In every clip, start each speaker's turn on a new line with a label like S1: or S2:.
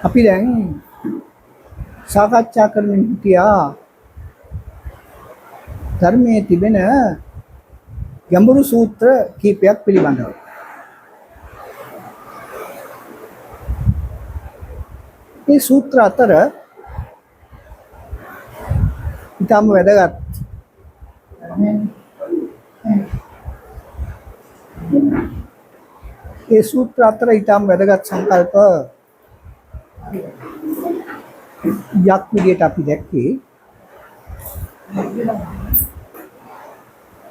S1: අපි දැන් සාකච්ඡා කරමින් හිටියා ධර්මයේ තිබෙන ගැඹුරු සූත්‍ර කීපයක් පිළිබඳව. මේ සූත්‍ර අතර ඊටම වැදගත් ඒ සූත්‍ර අතර ඊටම වැදගත් සංකල්ප යක් විදියට අපි දැක්කේ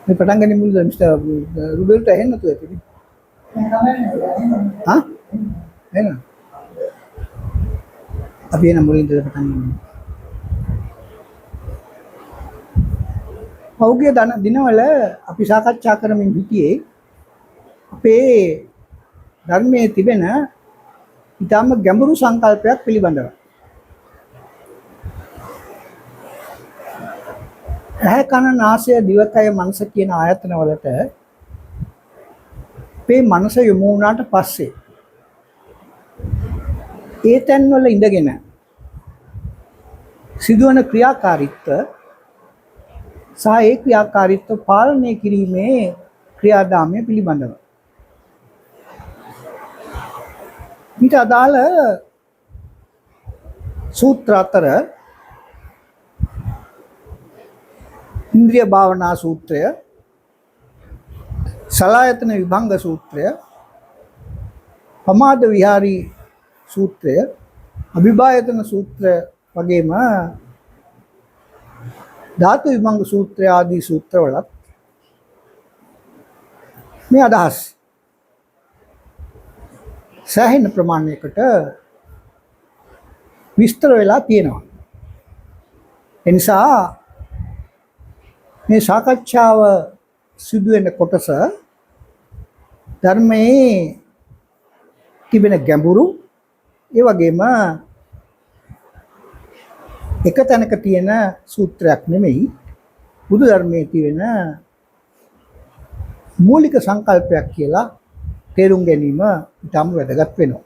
S1: මේ පටන් ගන්න මුලද මිස්ටර් රුබෙල්ට ඇහෙන්නේ නැතුව ඇති හා එන අපි එන මුලින්ද පටන් ගන්න පෞද්ගලික දිනවල අපි සාකච්ඡා කරමින් හිටියේ අපේ ධර්මයේ තිබෙන ඊටම ගැඹුරු සංකල්පයක් පිළිබඳව. ඇහැ කන නාසය දිවකය මනස කියන ආයතන වලට මේ මනස යොමු වුණාට පස්සේ ඒ තැන් වල ඉඳගෙන සිදුවන ක්‍රියාකාරීත්ව සහ ඒ ක්‍රියාකාරීත්ව පාලනය කිරීමේ ක්‍රියාදාමය පිළිබඳව ඊට අදාළ සූත්‍ර අතර ඉන්ද්‍රිය භාවනා සූත්‍රය, සලායතන විභංග සූත්‍රය, පමාද විහාරී සූත්‍රය, අභිභායතන සූත්‍ර වගේම ධාතු විභංග සූත්‍රය ආදී සූත්‍රවලත් මේ අදහස් සෑහෙන ප්‍රමාණයකට විස්තර වෙලා තියෙනවා. ඒ නිසා මේ සාකච්ඡාව සිදු වෙන කොටස ධර්මයේ තිබෙන ගැඹුරු ඒ වගේම එක තැනක තියෙන සූත්‍රයක් නෙමෙයි බුදු ධර්මයේ තියෙන මූලික සංකල්පයක් කියලා තේරුම් ගැනීම ඉතාම වැදගත් වෙනවා.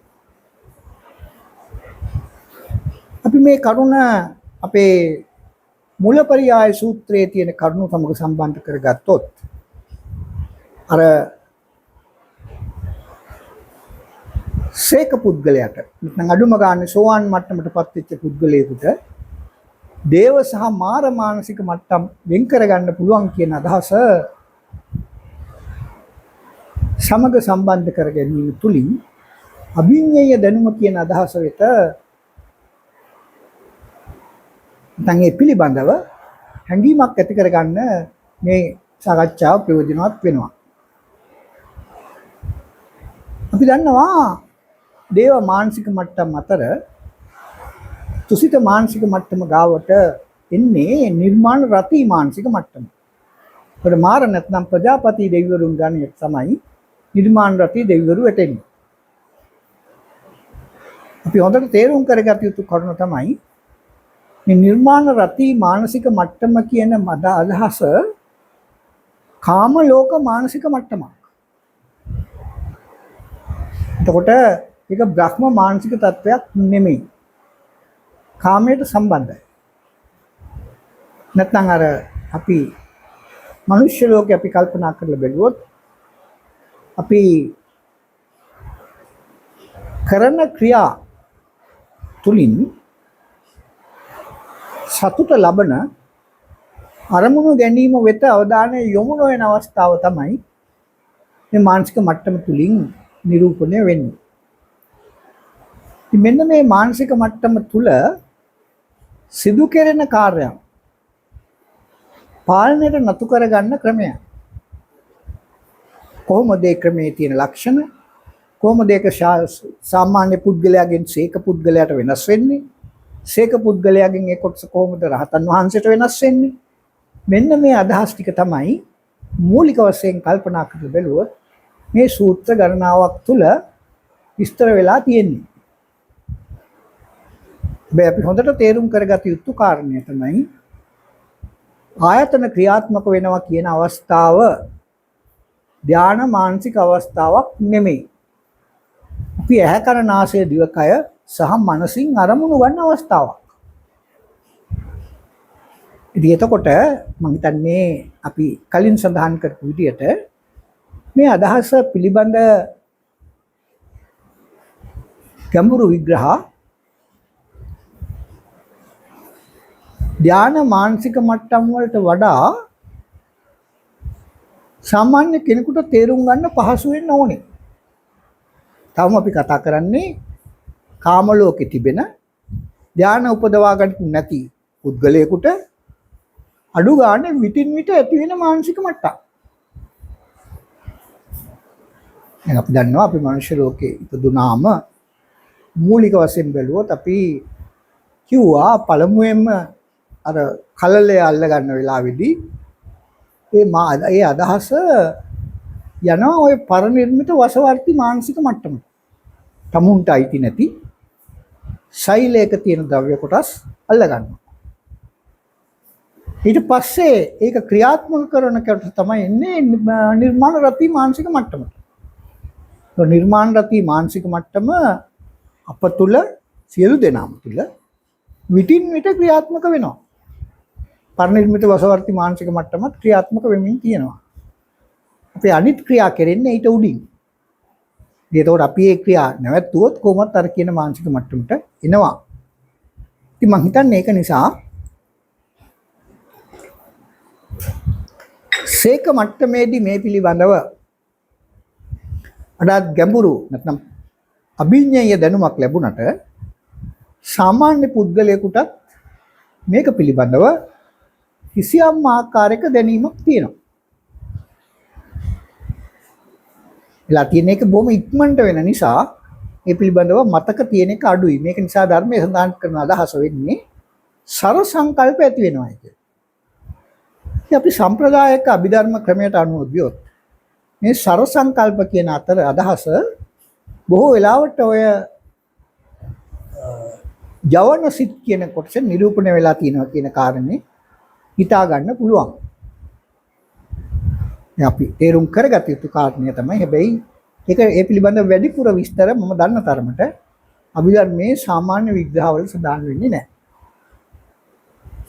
S1: අපි මේ කරුණ අපේ මුලපරියාය සූත්‍රයේ තියෙන කරුණු සමග සම්බන්ධ කරගත්තොත් අර සේක පුද්ගලයාට නැත්නම් අඩුම ගානේ සෝවාන් මට්ටමටපත් වෙච්ච පුද්ගලයෙකුට දේව සහ මාර මානසික මට්ටම් වෙන් කරගන්න පුළුවන් කියන අදහස සමග සම්බන්ධ කර ගැනීම තුලින් අභිඤ්ඤය දැනුම කියන අදහස වෙත නැත්නම් ඒ පිළිබඳව හැඟීමක් ඇති කරගන්න මේ සාකච්ඡාව ප්‍රයෝජනවත් වෙනවා. අපි දන්නවා දේව මානසික මට්ටම් අතර තුසිත මානසික මට්ටම ගාවට එන්නේ නිර්මාණ රති මානසික මට්ටම. ඒකට මාර නැත්නම් ප්‍රජාපති දෙවිවරුන් ගන්නේ තමයි නිර්මාණ රති දෙවිවරු වෙටෙන්නේ. අපි හොඳට තේරුම් කරගත යුතු කරුණ තමයි මේ නිර්මාණ රති මානසික මට්ටම කියන අදහස කාම ලෝක මානසික මට්ටමක්. එතකොට ඒක බ්‍රහ්ම මානසික තත්වයක් නෙමෙයි. කාමයට සම්බන්ධයි. නැත්නම් අර අපි මනුෂ්‍ය ලෝකේ අපි කල්පනා කරලා බැලුවොත් අපි කරන ක්‍රියා තුලින් සතුට ලබන අරමුණු ගැනීම වෙත අවධානය යොමු නොවන අවස්ථාව තමයි මේ මානසික මට්ටම තුලින් නිරූපණය වෙන්නේ. මෙන්න මේ මානසික මට්ටම තුල සිදු කෙරෙන කාර්යයන් පාලනයට නතු කරගන්න ක්‍රමය. කොහොමද ඒ ක්‍රමයේ තියෙන ලක්ෂණ? කොහොමද ඒක සාමාන්‍ය පුද්ගලයාගෙන් සීක පුද්ගලයාට වෙනස් වෙන්නේ? සීක පුද්ගලයාගෙන් ඒ කොටස කොහොමද රහතන් වහන්සේට වෙනස් වෙන්නේ? මෙන්න මේ අදහස් ටික තමයි මූලික වශයෙන් කල්පනා කරලා බැලුවොත් මේ සූත්‍ර ගණනාවක් තුල විස්තර වෙලා තියෙන්නේ. හැබැයි අපි හොඳට තේරුම් කරගත යුතු කාරණය තමයි ආයතන ක්‍රියාත්මක වෙනවා කියන අවස්ථාව ධානා මානසික අවස්ථාවක් නෙමෙයි. අපි ඇහැ කන නාසය දිවකය සහ මනසින් අරමුණු ගන්න අවස්ථාවක්. ඉතින් එතකොට මම හිතන්නේ අපි කලින් සඳහන් කරපු විදිහට මේ අදහස පිළිබඳ ගැඹුරු විග්‍රහ ධාන මානසික මට්ටම් වලට වඩා සාමාන්‍ය කෙනෙකුට තේරුම් ගන්න පහසු වෙන්න ඕනේ. තවම අපි කතා කරන්නේ කාම ලෝකේ තිබෙන ධාන උපදවා ගන්න නැති පුද්ගලයෙකුට අඩු ගානේ විටින් විට ඇති වෙන මානසික මට්ටම්. දැන් අපි දන්නවා අපි මනුෂ්‍ය ලෝකේ ඉපදුනාම මූලික වශයෙන් බැලුවොත් අපි කිව්වා පළමුවෙන්ම අර කලලය අල්ල ගන්න වෙලාවේදී ඒ අදහස යනවා ওই පරිනිර්මිත වසවර්ති මානසික මට්ටමට. තමුන්ට අයිති නැති ශෛලයක තියෙන ද්‍රව්‍ය කොටස් අල්ල ගන්නවා. ඊට පස්සේ ඒක ක්‍රියාත්මක කරන කොට තමයි එන්නේ නිර්මාණ රති මානසික මට්ටමට. ඒ නිර්මාණ රති මානසික මට්ටම අප තුල සියලු දෙනාම තුල විටින් විට ක්‍රියාත්මක වෙනවා. පරිනිර්මිත වසවර්ති මානසික මට්ටමත් ක්‍රියාත්මක වෙමින් තියෙනවා. අපේ අනිත් ක්‍රියා කරන්නේ ඊට උඩින්. ඒතකොට අපි ඒ ක්‍රියා නැවැත්තුවොත් කොහොමත් අර කියන මානසික මට්ටමට එනවා. ඉතින් මම හිතන්නේ ඒක නිසා සීක මට්ටමේදී මේ පිළිබඳව වඩාත් ගැඹුරු නැත්නම් අභිඥේය දැනුමක් ලැබුණට සාමාන්‍ය පුද්ගලයෙකුට මේක පිළිබඳව කිසියම් ආකාරයක දැනීමක් තියෙනවා. එලා තියෙන එක බොහොම ඉක්මනට වෙන නිසා ඒ පිළිබඳව මතක තියෙන එක අඩුයි. මේක නිසා ධර්මයේ සඳහන් කරන අදහස වෙන්නේ සර සංකල්ප ඇති වෙනවා කියන්නේ. අපි සම්ප්‍රදායික අභිධර්ම ක්‍රමයට අනුව ගියොත් මේ සර සංකල්ප කියන අතර අදහස බොහෝ වෙලාවට ඔය ජවන සිත් කියන කොටස නිරූපණය වෙලා තියෙනවා කියන කාරණේ හිතා ගන්න පුළුවන්. අපි තේරුම් කරගත යුතු කාරණය තමයි හැබැයි ඒක ඒ පිළිබඳව වැඩිපුර විස්තර මම දන්න තරමට අභිධර්මයේ සාමාන්‍ය විග්‍රහවල සඳහන් වෙන්නේ නැහැ.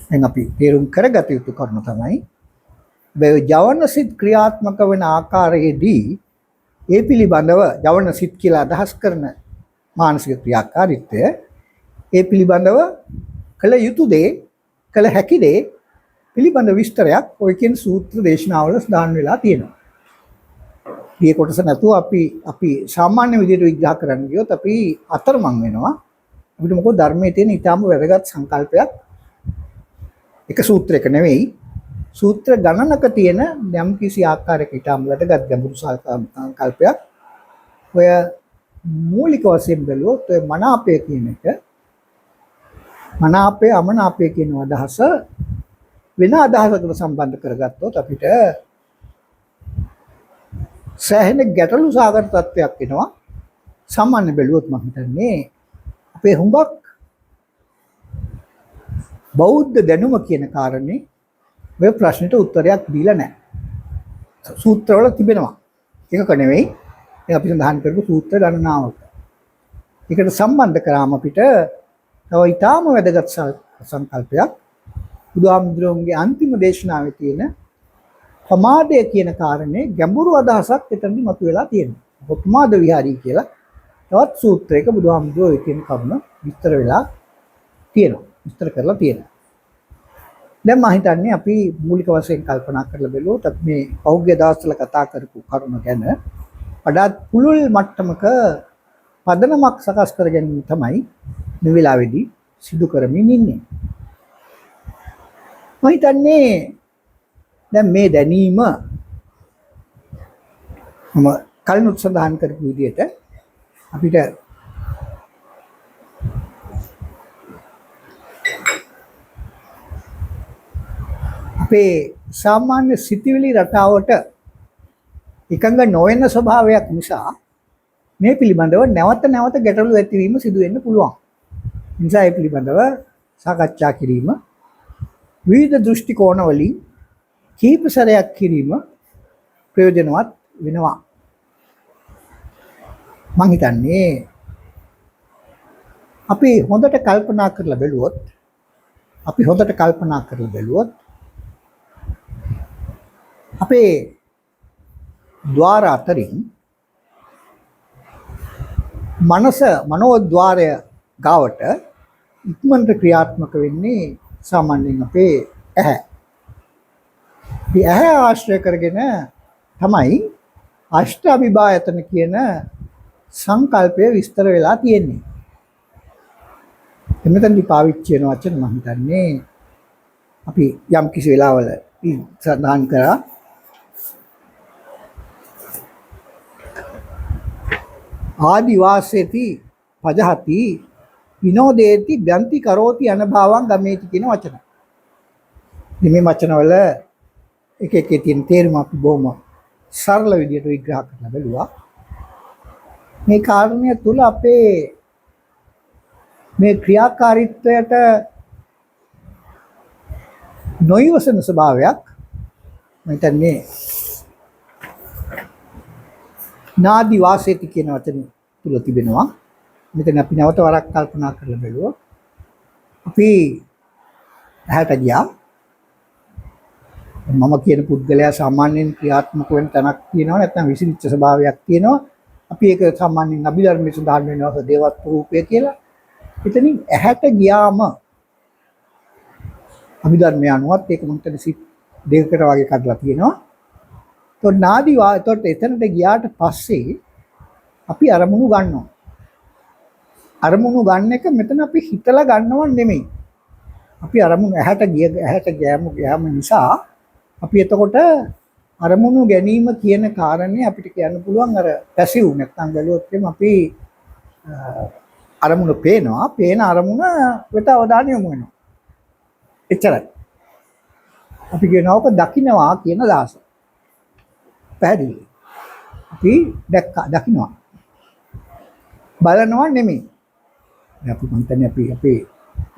S1: දැන් අපි තේරුම් කරගත යුතු කරුණ තමයි මේ ජවන සිත් ක්‍රියාත්මක වෙන ආකාරයේදී ඒ පිළිබඳව ජවන සිත් කියලා අදහස් කරන මානසික ක්‍රියාකාරීත්වය ඒ පිළිබඳව කළ යුතු දේ කළ හැකි දේ පිළිබඳ විස්තරයක් ඔය කියන සූත්‍ර දේශනාවල සඳහන් වෙලා තියෙනවා. මේ කොටස නැතුව අපි සාමාන්‍ය විදිහට විග්‍රහ කරන්න ගියොත් අපි අතරමං වෙනවා. අපිට මොකද ධර්මයේ තියෙන ඊටාම වැදගත් සංකල්පයක් එක සූත්‍රයක නෙවෙයි සූත්‍ර ගණනක තියෙන යම් කිසි ආකාරයක ඊටාම වැදගත් ගැඹුරු සංකල්පයක්. ඔය මූලික වශයෙන් බැලුවොත් ඔය මනාපය කියන එක මනාපය අමනාපය කියන අදහස වෙන අදහසකට සම්බන්ධ කරගත්තොත් අපිට සෑහෙන ගැටලු සාගත තත්ත්වයක් එනවා. සාමාන්‍ය බැලුවොත් මම හිතන්නේ අපේ හුඟක් බෞද්ධ දැනුම කියන කාරණේ ඔය ප්‍රශ්නෙට උත්තරයක් දීලා නැහැ. සූත්‍රවල තිබෙනවා. ඒකක නෙවෙයි. ඒ අපි සඳහන් කරපු සූත්‍ර ගණනාවක. ඒකට සම්බන්ධ කරාම අපිට තව ඊටාම වැදගත් සංකල්පයක් බුදුහාමුදුරුවන්ගේ අන්තිම දේශනාවේ තියෙන ප්‍රමාදය කියන කාරණේ ගැඹුරු අදහසක් එතනදි මතුවලා තියෙනවා. ප්‍රමාද විහාරී කියලා තවත් සූත්‍රයක බුදුහාමුදුරුවෝ කියන කරුණ විස්තර වෙලා තියෙනවා. විස්තර කරලා තියෙනවා. දැන් මම හිතන්නේ අපි මූලික වශයෙන් කල්පනා කරලා බලුවොත් අපි මේ පෞද්ගලික දවස්වල කතා කරපු කරුණ ගැන වඩාත් පුළුල් මට්ටමක පදනමක් සකස් කර ගැනීම තමයි මේ වෙලාවේදී සිදු කරමින් ඉන්නේ. මම හිතන්නේ දැන් මේ දැනීම මම කලින් උත්සාහන් කරපු විදිහට අපිට අපේ සාමාන්‍ය සිතිවිලි රටාවට එකඟ නොවන ස්වභාවයක් නිසා මේ පිළිබඳව නැවත නැවත ගැටලු ඇතිවීම සිදු වෙන්න පුළුවන්. නිසා ඒ පිළිබඳව සාකච්ඡා කිරීම විවිධ දෘෂ්ටි කෝණ වලින් කීප සැරයක් කිරීම ප්‍රයෝජනවත් වෙනවා. මං හිතන්නේ අපි හොඳට කල්පනා කරලා බැලුවොත් අපේ ద్వාර අතරින් මනෝද්වාරය ගාවට ඉක්මනට ක්‍රියාත්මක වෙන්නේ සාමාන්‍යයෙන් අපේ ඇහැ. මේ ඇහැ ආශ්‍රය කරගෙන තමයි අෂ්ට අභිභායතන කියන සංකල්පය විස්තර වෙලා තියෙන්නේ. එතනදී පාවිච්චි වෙන වචන මම හිතන්නේ අපි යම් කිසි වෙලාවල සඳහන් කරා ආදි වාසේති පජහති විනෝදේති ග්‍රන්ති කරෝති අනභවං ගමේති කියන වචන. මේ වචනවල එක එකේ තියෙන තේරුම අපි බොහොම සරල විදිහට විග්‍රහ කරලා බලුවා. මේ කාරණය තුල අපේ මේ ක්‍රියාකාරීත්වයට නොයවසන ස්වභාවයක් මම හිතන්නේ නාදි වාසේති කියන වචනේ තුල තිබෙනවා. මෙතන අපි නැවත වරක් කල්පනා කරලා බලුවොත් අපි ඇහැට ගියා. මම කියන පුද්ගලයා සාමාන්‍යයෙන් ක්‍රියාත්මක වෙන තැනක් තියෙනවා නැත්නම් විසිරිච්ච ස්වභාවයක් තියෙනවා. අපි ඒක සාමාන්‍යයෙන් අභිධර්මයේ සඳහන් වෙනවා දේවත් රූපය කියලා. එතනින් ඇහැට ගියාම අභිධර්මය අනුවත් ඒක මොකටද සිත් දෙකකට වගේ කඩලා තියෙනවා. එතකොට එතනට ගියාට පස්සේ අපි අරමුණු ගන්නවා. අරමුණු ගන්න එක මෙතන අපි හිතලා ගන්නව නෙමෙයි. අපි අරමුණු ඇහැට ගෑම නිසා අපි එතකොට අරමුණු ගැනීම කියන කාරණේ අපිට කියන්න පුළුවන් අර පැසිව් නැත්නම් බැලුවොත් අපි අරමුණ පේන අරමුණ වෙත අවධානය යොමු වෙනවා. එච්චරයි. අපි කියනවා ඔක දකින්නවා කියන දාස. පැහැදිලි. අපි දකින්නවා. බලනවා නෙමෙයි. අපි මන්තනේ අපි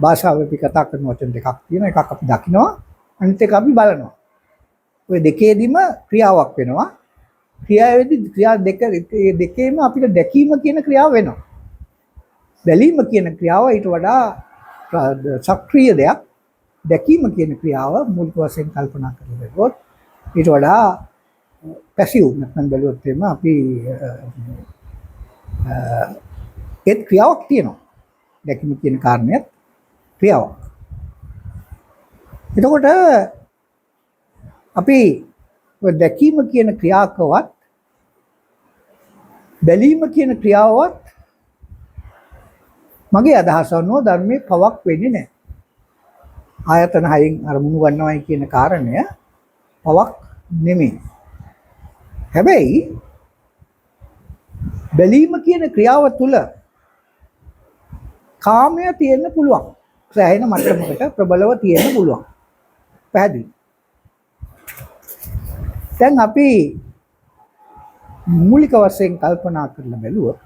S1: භාෂාවේ අපි කතා කරන වචන දෙකක් තියෙනවා. එකක් අපි දකින්නවා, අනිත් එක අපි බලනවා. ඔය දෙකේදීම ක්‍රියාවක් වෙනවා. ක්‍රියා දෙකේම අපිට දැකීම කියන ಕ್ರಿයාව වෙනවා. බැලීම කියන ක්‍රියාව ඊට වඩා සක්‍රීය දෙයක්. දැකීම කියන ක්‍රියාව මූලික වශයෙන් කල්පනා කරලා බලුවොත් ඊට වඩා පැසිව් නැත්නම් බැලුවොත් එimhe අපි ඒත් ක්‍රියාවක් තියෙනවා. දැකීම කියන කාරණයක් ක්‍රියාවක්. එතකොට අපි දැකීම කියන ක්‍රියාවකවත් බැලීම කියන ක්‍රියාවවත් මගේ අදහස අනුව ධර්මයේ පවක් වෙන්නේ නැහැ. ආයතන හයෙන් අරමුණු ගන්නවයි කියන කාරණය පවක් නෙමෙයි. හැබැයි බැලීම කියන ක්‍රියාව තුළ කාමය තියෙන්න පුළුවන්. සෑහෙන මට්ටමකට ප්‍රබලව තියෙන්න පුළුවන්. පැහැදිලි. දැන් අපි මූලික වශයෙන් කල්පනා කරලා බැලුවොත්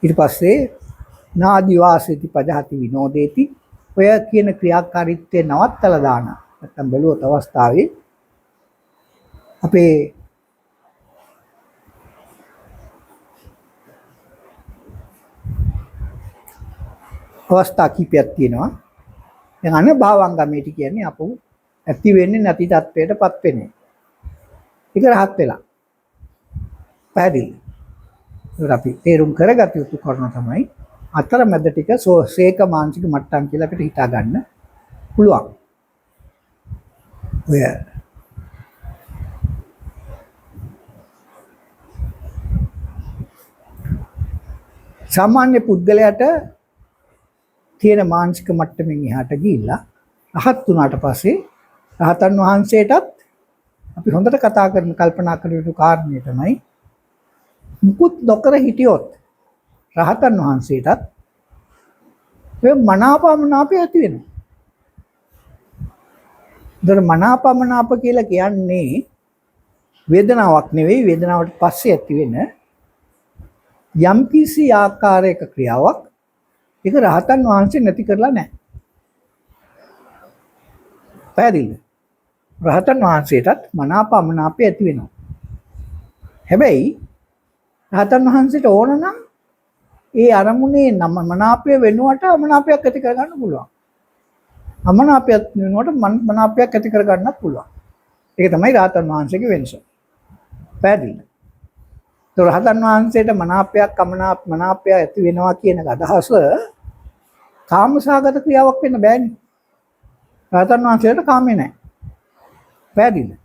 S1: ඊට පස්සේ නාදි වාසේති පජහති විනෝදේති ඔය කියන ක්‍රියාකාරීත්වය නවත්තලා දාන නැත්නම් බැලුවොත් අවස්ථාවේ අපේ අවස්ථා කීපයක් තියෙනවා. දැන් අනභවංගමේටි කියන්නේ අපු ඇති වෙන්නේ නැති තත්වයටපත් වෙන්නේ. ඒක රහත් වෙලා. පැහැදිලි. ඒක අපි තේරුම් කරගත යුතු කරුණ තමයි අතරමැද ටික සේක මානසික මට්ටම් කියලා අපිට හිතා ගන්න පුළුවන්. ඔය සාමාන්‍ය පුද්ගලයාට තියෙන මානසික මට්ටමින් එහාට ගිහිල්ලා රහත් වුණාට පස්සේ රහතන් වහන්සේටත් අපි හොඳට කල්පනා කරන යුතු කාරණේ තමයි මුකුත් නොකර හිටියොත් රහතන් වහන්සේටත් මේ මනාපමනාපය ඇති වෙනවා. ඒතර මනාපමනාප කියලා කියන්නේ වේදනාවක් නෙවෙයි, වේදනාවට පස්සේ ඇති වෙන යම්කිසි ආකාරයක ක්‍රියාවක්. ඒක රහතන් වහන්සේ නැති කරලා නැහැ. පැහැදිලිද? රහතන් වහන්සේටත් මනාපමනාපය ඇති වෙනවා. හැබැයි රහතන් වහන්සේට ඕන නම් ඒ අරමුණේ මනාපය වෙනුවට අමනාපයක් ඇති කරගන්න පුළුවන්. අමනාපයක් වෙනුවට මනාපයක් ඇති කරගන්නත් පුළුවන්. ඒක තමයි රහතන් වහන්සේගේ වෙනස. පැහැදිලිද? તો රහතන් වහන්සේට මනාපයක් මනාපය ඇති වෙනවා කියන අදහස කාමසහගත ක්‍රියාවක් වෙන්න බෑනේ. රහතන් වහන්සේට කාමේ නැහැ. පැහැදිලිද?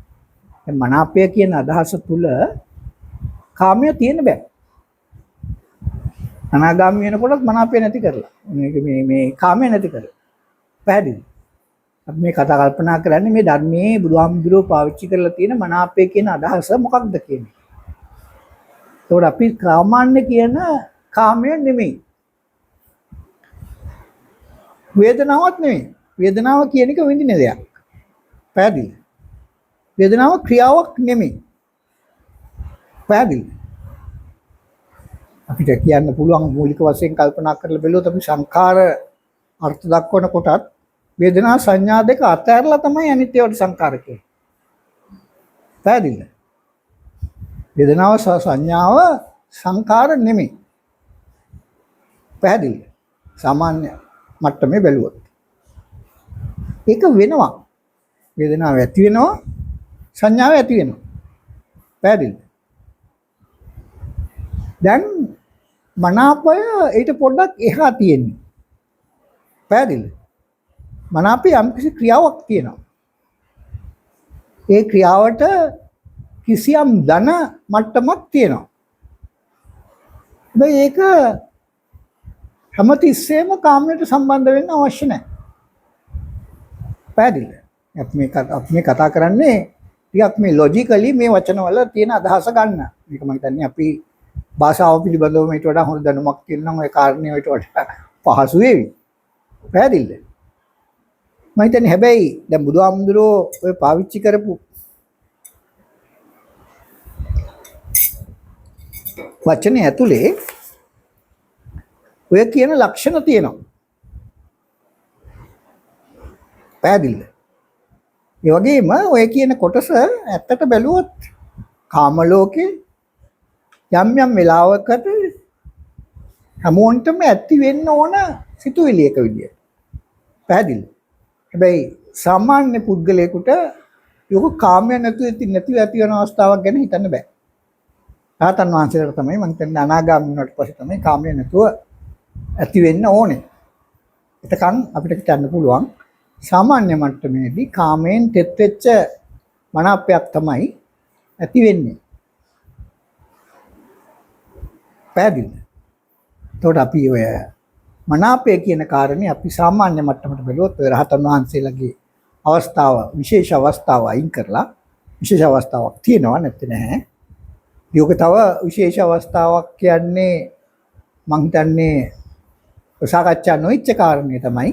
S1: දැන් මනාපය කියන අදහස තුල කාමය තියෙන්න බෑ. අනාගාමී වෙනකොටත් මනාපය නැති කරලා. මේ කාමය නැති කරලා. පැහැදිලි. අපි මේ කතා කල්පනා කරන්නේ මේ ධර්මයේ බුදුහාමුදුරුවෝ පාවිච්චි කරලා තියෙන මනාපය කියන අදහස මොකක්ද කියන්නේ. ඒකට අපි කාමාන්‍ය කියන කාමය නෙමෙයි. වේදනාවක් නෙමෙයි. වේදනාව කියන එක විඳින දෙයක්. පැහැදිලි. වේදනාව ක්‍රියාවක් නෙමෙයි. පැහැදිලි. අපිට කියන්න පුළුවන් මූලික වශයෙන් කල්පනා කරලා බැලුවොත් අපි සංඛාර අර්ථ දක්වන කොටත් වේදනා සංඥා දෙක අතහැරලා තමයි අනිත්‍යවට සංඛාර කියන්නේ. පැහැදිලිද? වේදනාව සහ සංඥාව සංඛාර නෙමෙයි. පැහැදිලිද? සාමාන්‍ය මට්ටමේ බැලුවොත්. ඒක වෙනවා. වේදනාව ඇති වෙනවා සංඥාව ඇති වෙනවා. පැහැදිලිද? දැන් මනාපය ඊට පොඩ්ඩක් එහා තියෙන්නේ. පැහැදිලිද? මනාපය යම්කිසි ක්‍රියාවක් තියෙනවා. ඒ ක්‍රියාවට කිසියම් ධන මට්ටමක් තියෙනවා. හැබැයි ඒක හැමතිස්සෙම කාමයට සම්බන්ධ වෙන්න අවශ්‍ය නැහැ. පැහැදිලිද? අපි මේ කතා කරන්නේ ටිකක් මේ ලොජිකලි මේ වචනවල තියෙන අදහස ගන්න. මේක මම හිතන්නේ අපි භාෂාව පිළිබඳව මේට වඩා හොඳ දැනුමක් තියෙනවා ඒ කාරණේ වලට වඩා පහසු වේවි. පැහැදිලිද? මම හිතන්නේ හැබැයි දැන් බුදුහාමුදුරුවෝ ඔය පාවිච්චි කරපු වචනේ ඇතුලේ ඔය කියන ලක්ෂණ තියෙනවා. පැහැදිලිද? ඒ වගේම ඔය කියන කොටස ඇත්තට බැලුවොත් කාම ලෝකේ යම් යම් වෙලාවකට හැමෝන්ටම ඇති වෙන්න ඕන සිතුවිලි එක විදියට. පැහැදිලිද? හැබැයි සාමාන්‍ය පුද්ගලයෙකුට යෝග කාමය නැතිව ඇති වෙන අවස්ථාවක් ගැන හිතන්න බෑ. රහතන් වහන්සේලාට තමයි මම හිතන්නේ අනාගාමී වුණාට පස්සේ තමයි කාමය නැතුව ඇති වෙන්න ඕනේ. එතකන් අපිට කියන්න පුළුවන් සාමාන්‍ය මට්ටමේදී කාමයෙන් තෙත් වෙච්ච මනාපයක් තමයි ඇති වෙන්නේ. පැහැදිලිද? එතකොට අපි ඔය මනාපය කියන කාරණේ අපි සාමාන්‍ය මට්ටමට බැලුවොත් ඔය රහතන් වහන්සේලාගේ අවස්ථාව විශේෂ අවස්ථාව අයින් කරලා විශේෂ අවස්ථාවක් තියෙනවා නැත්නම් නැහැ. යෝග තව විශේෂ අවස්ථාවක් කියන්නේ මං හිතන්නේ සාකච්ඡා නොවිච්ච කාරණේ තමයි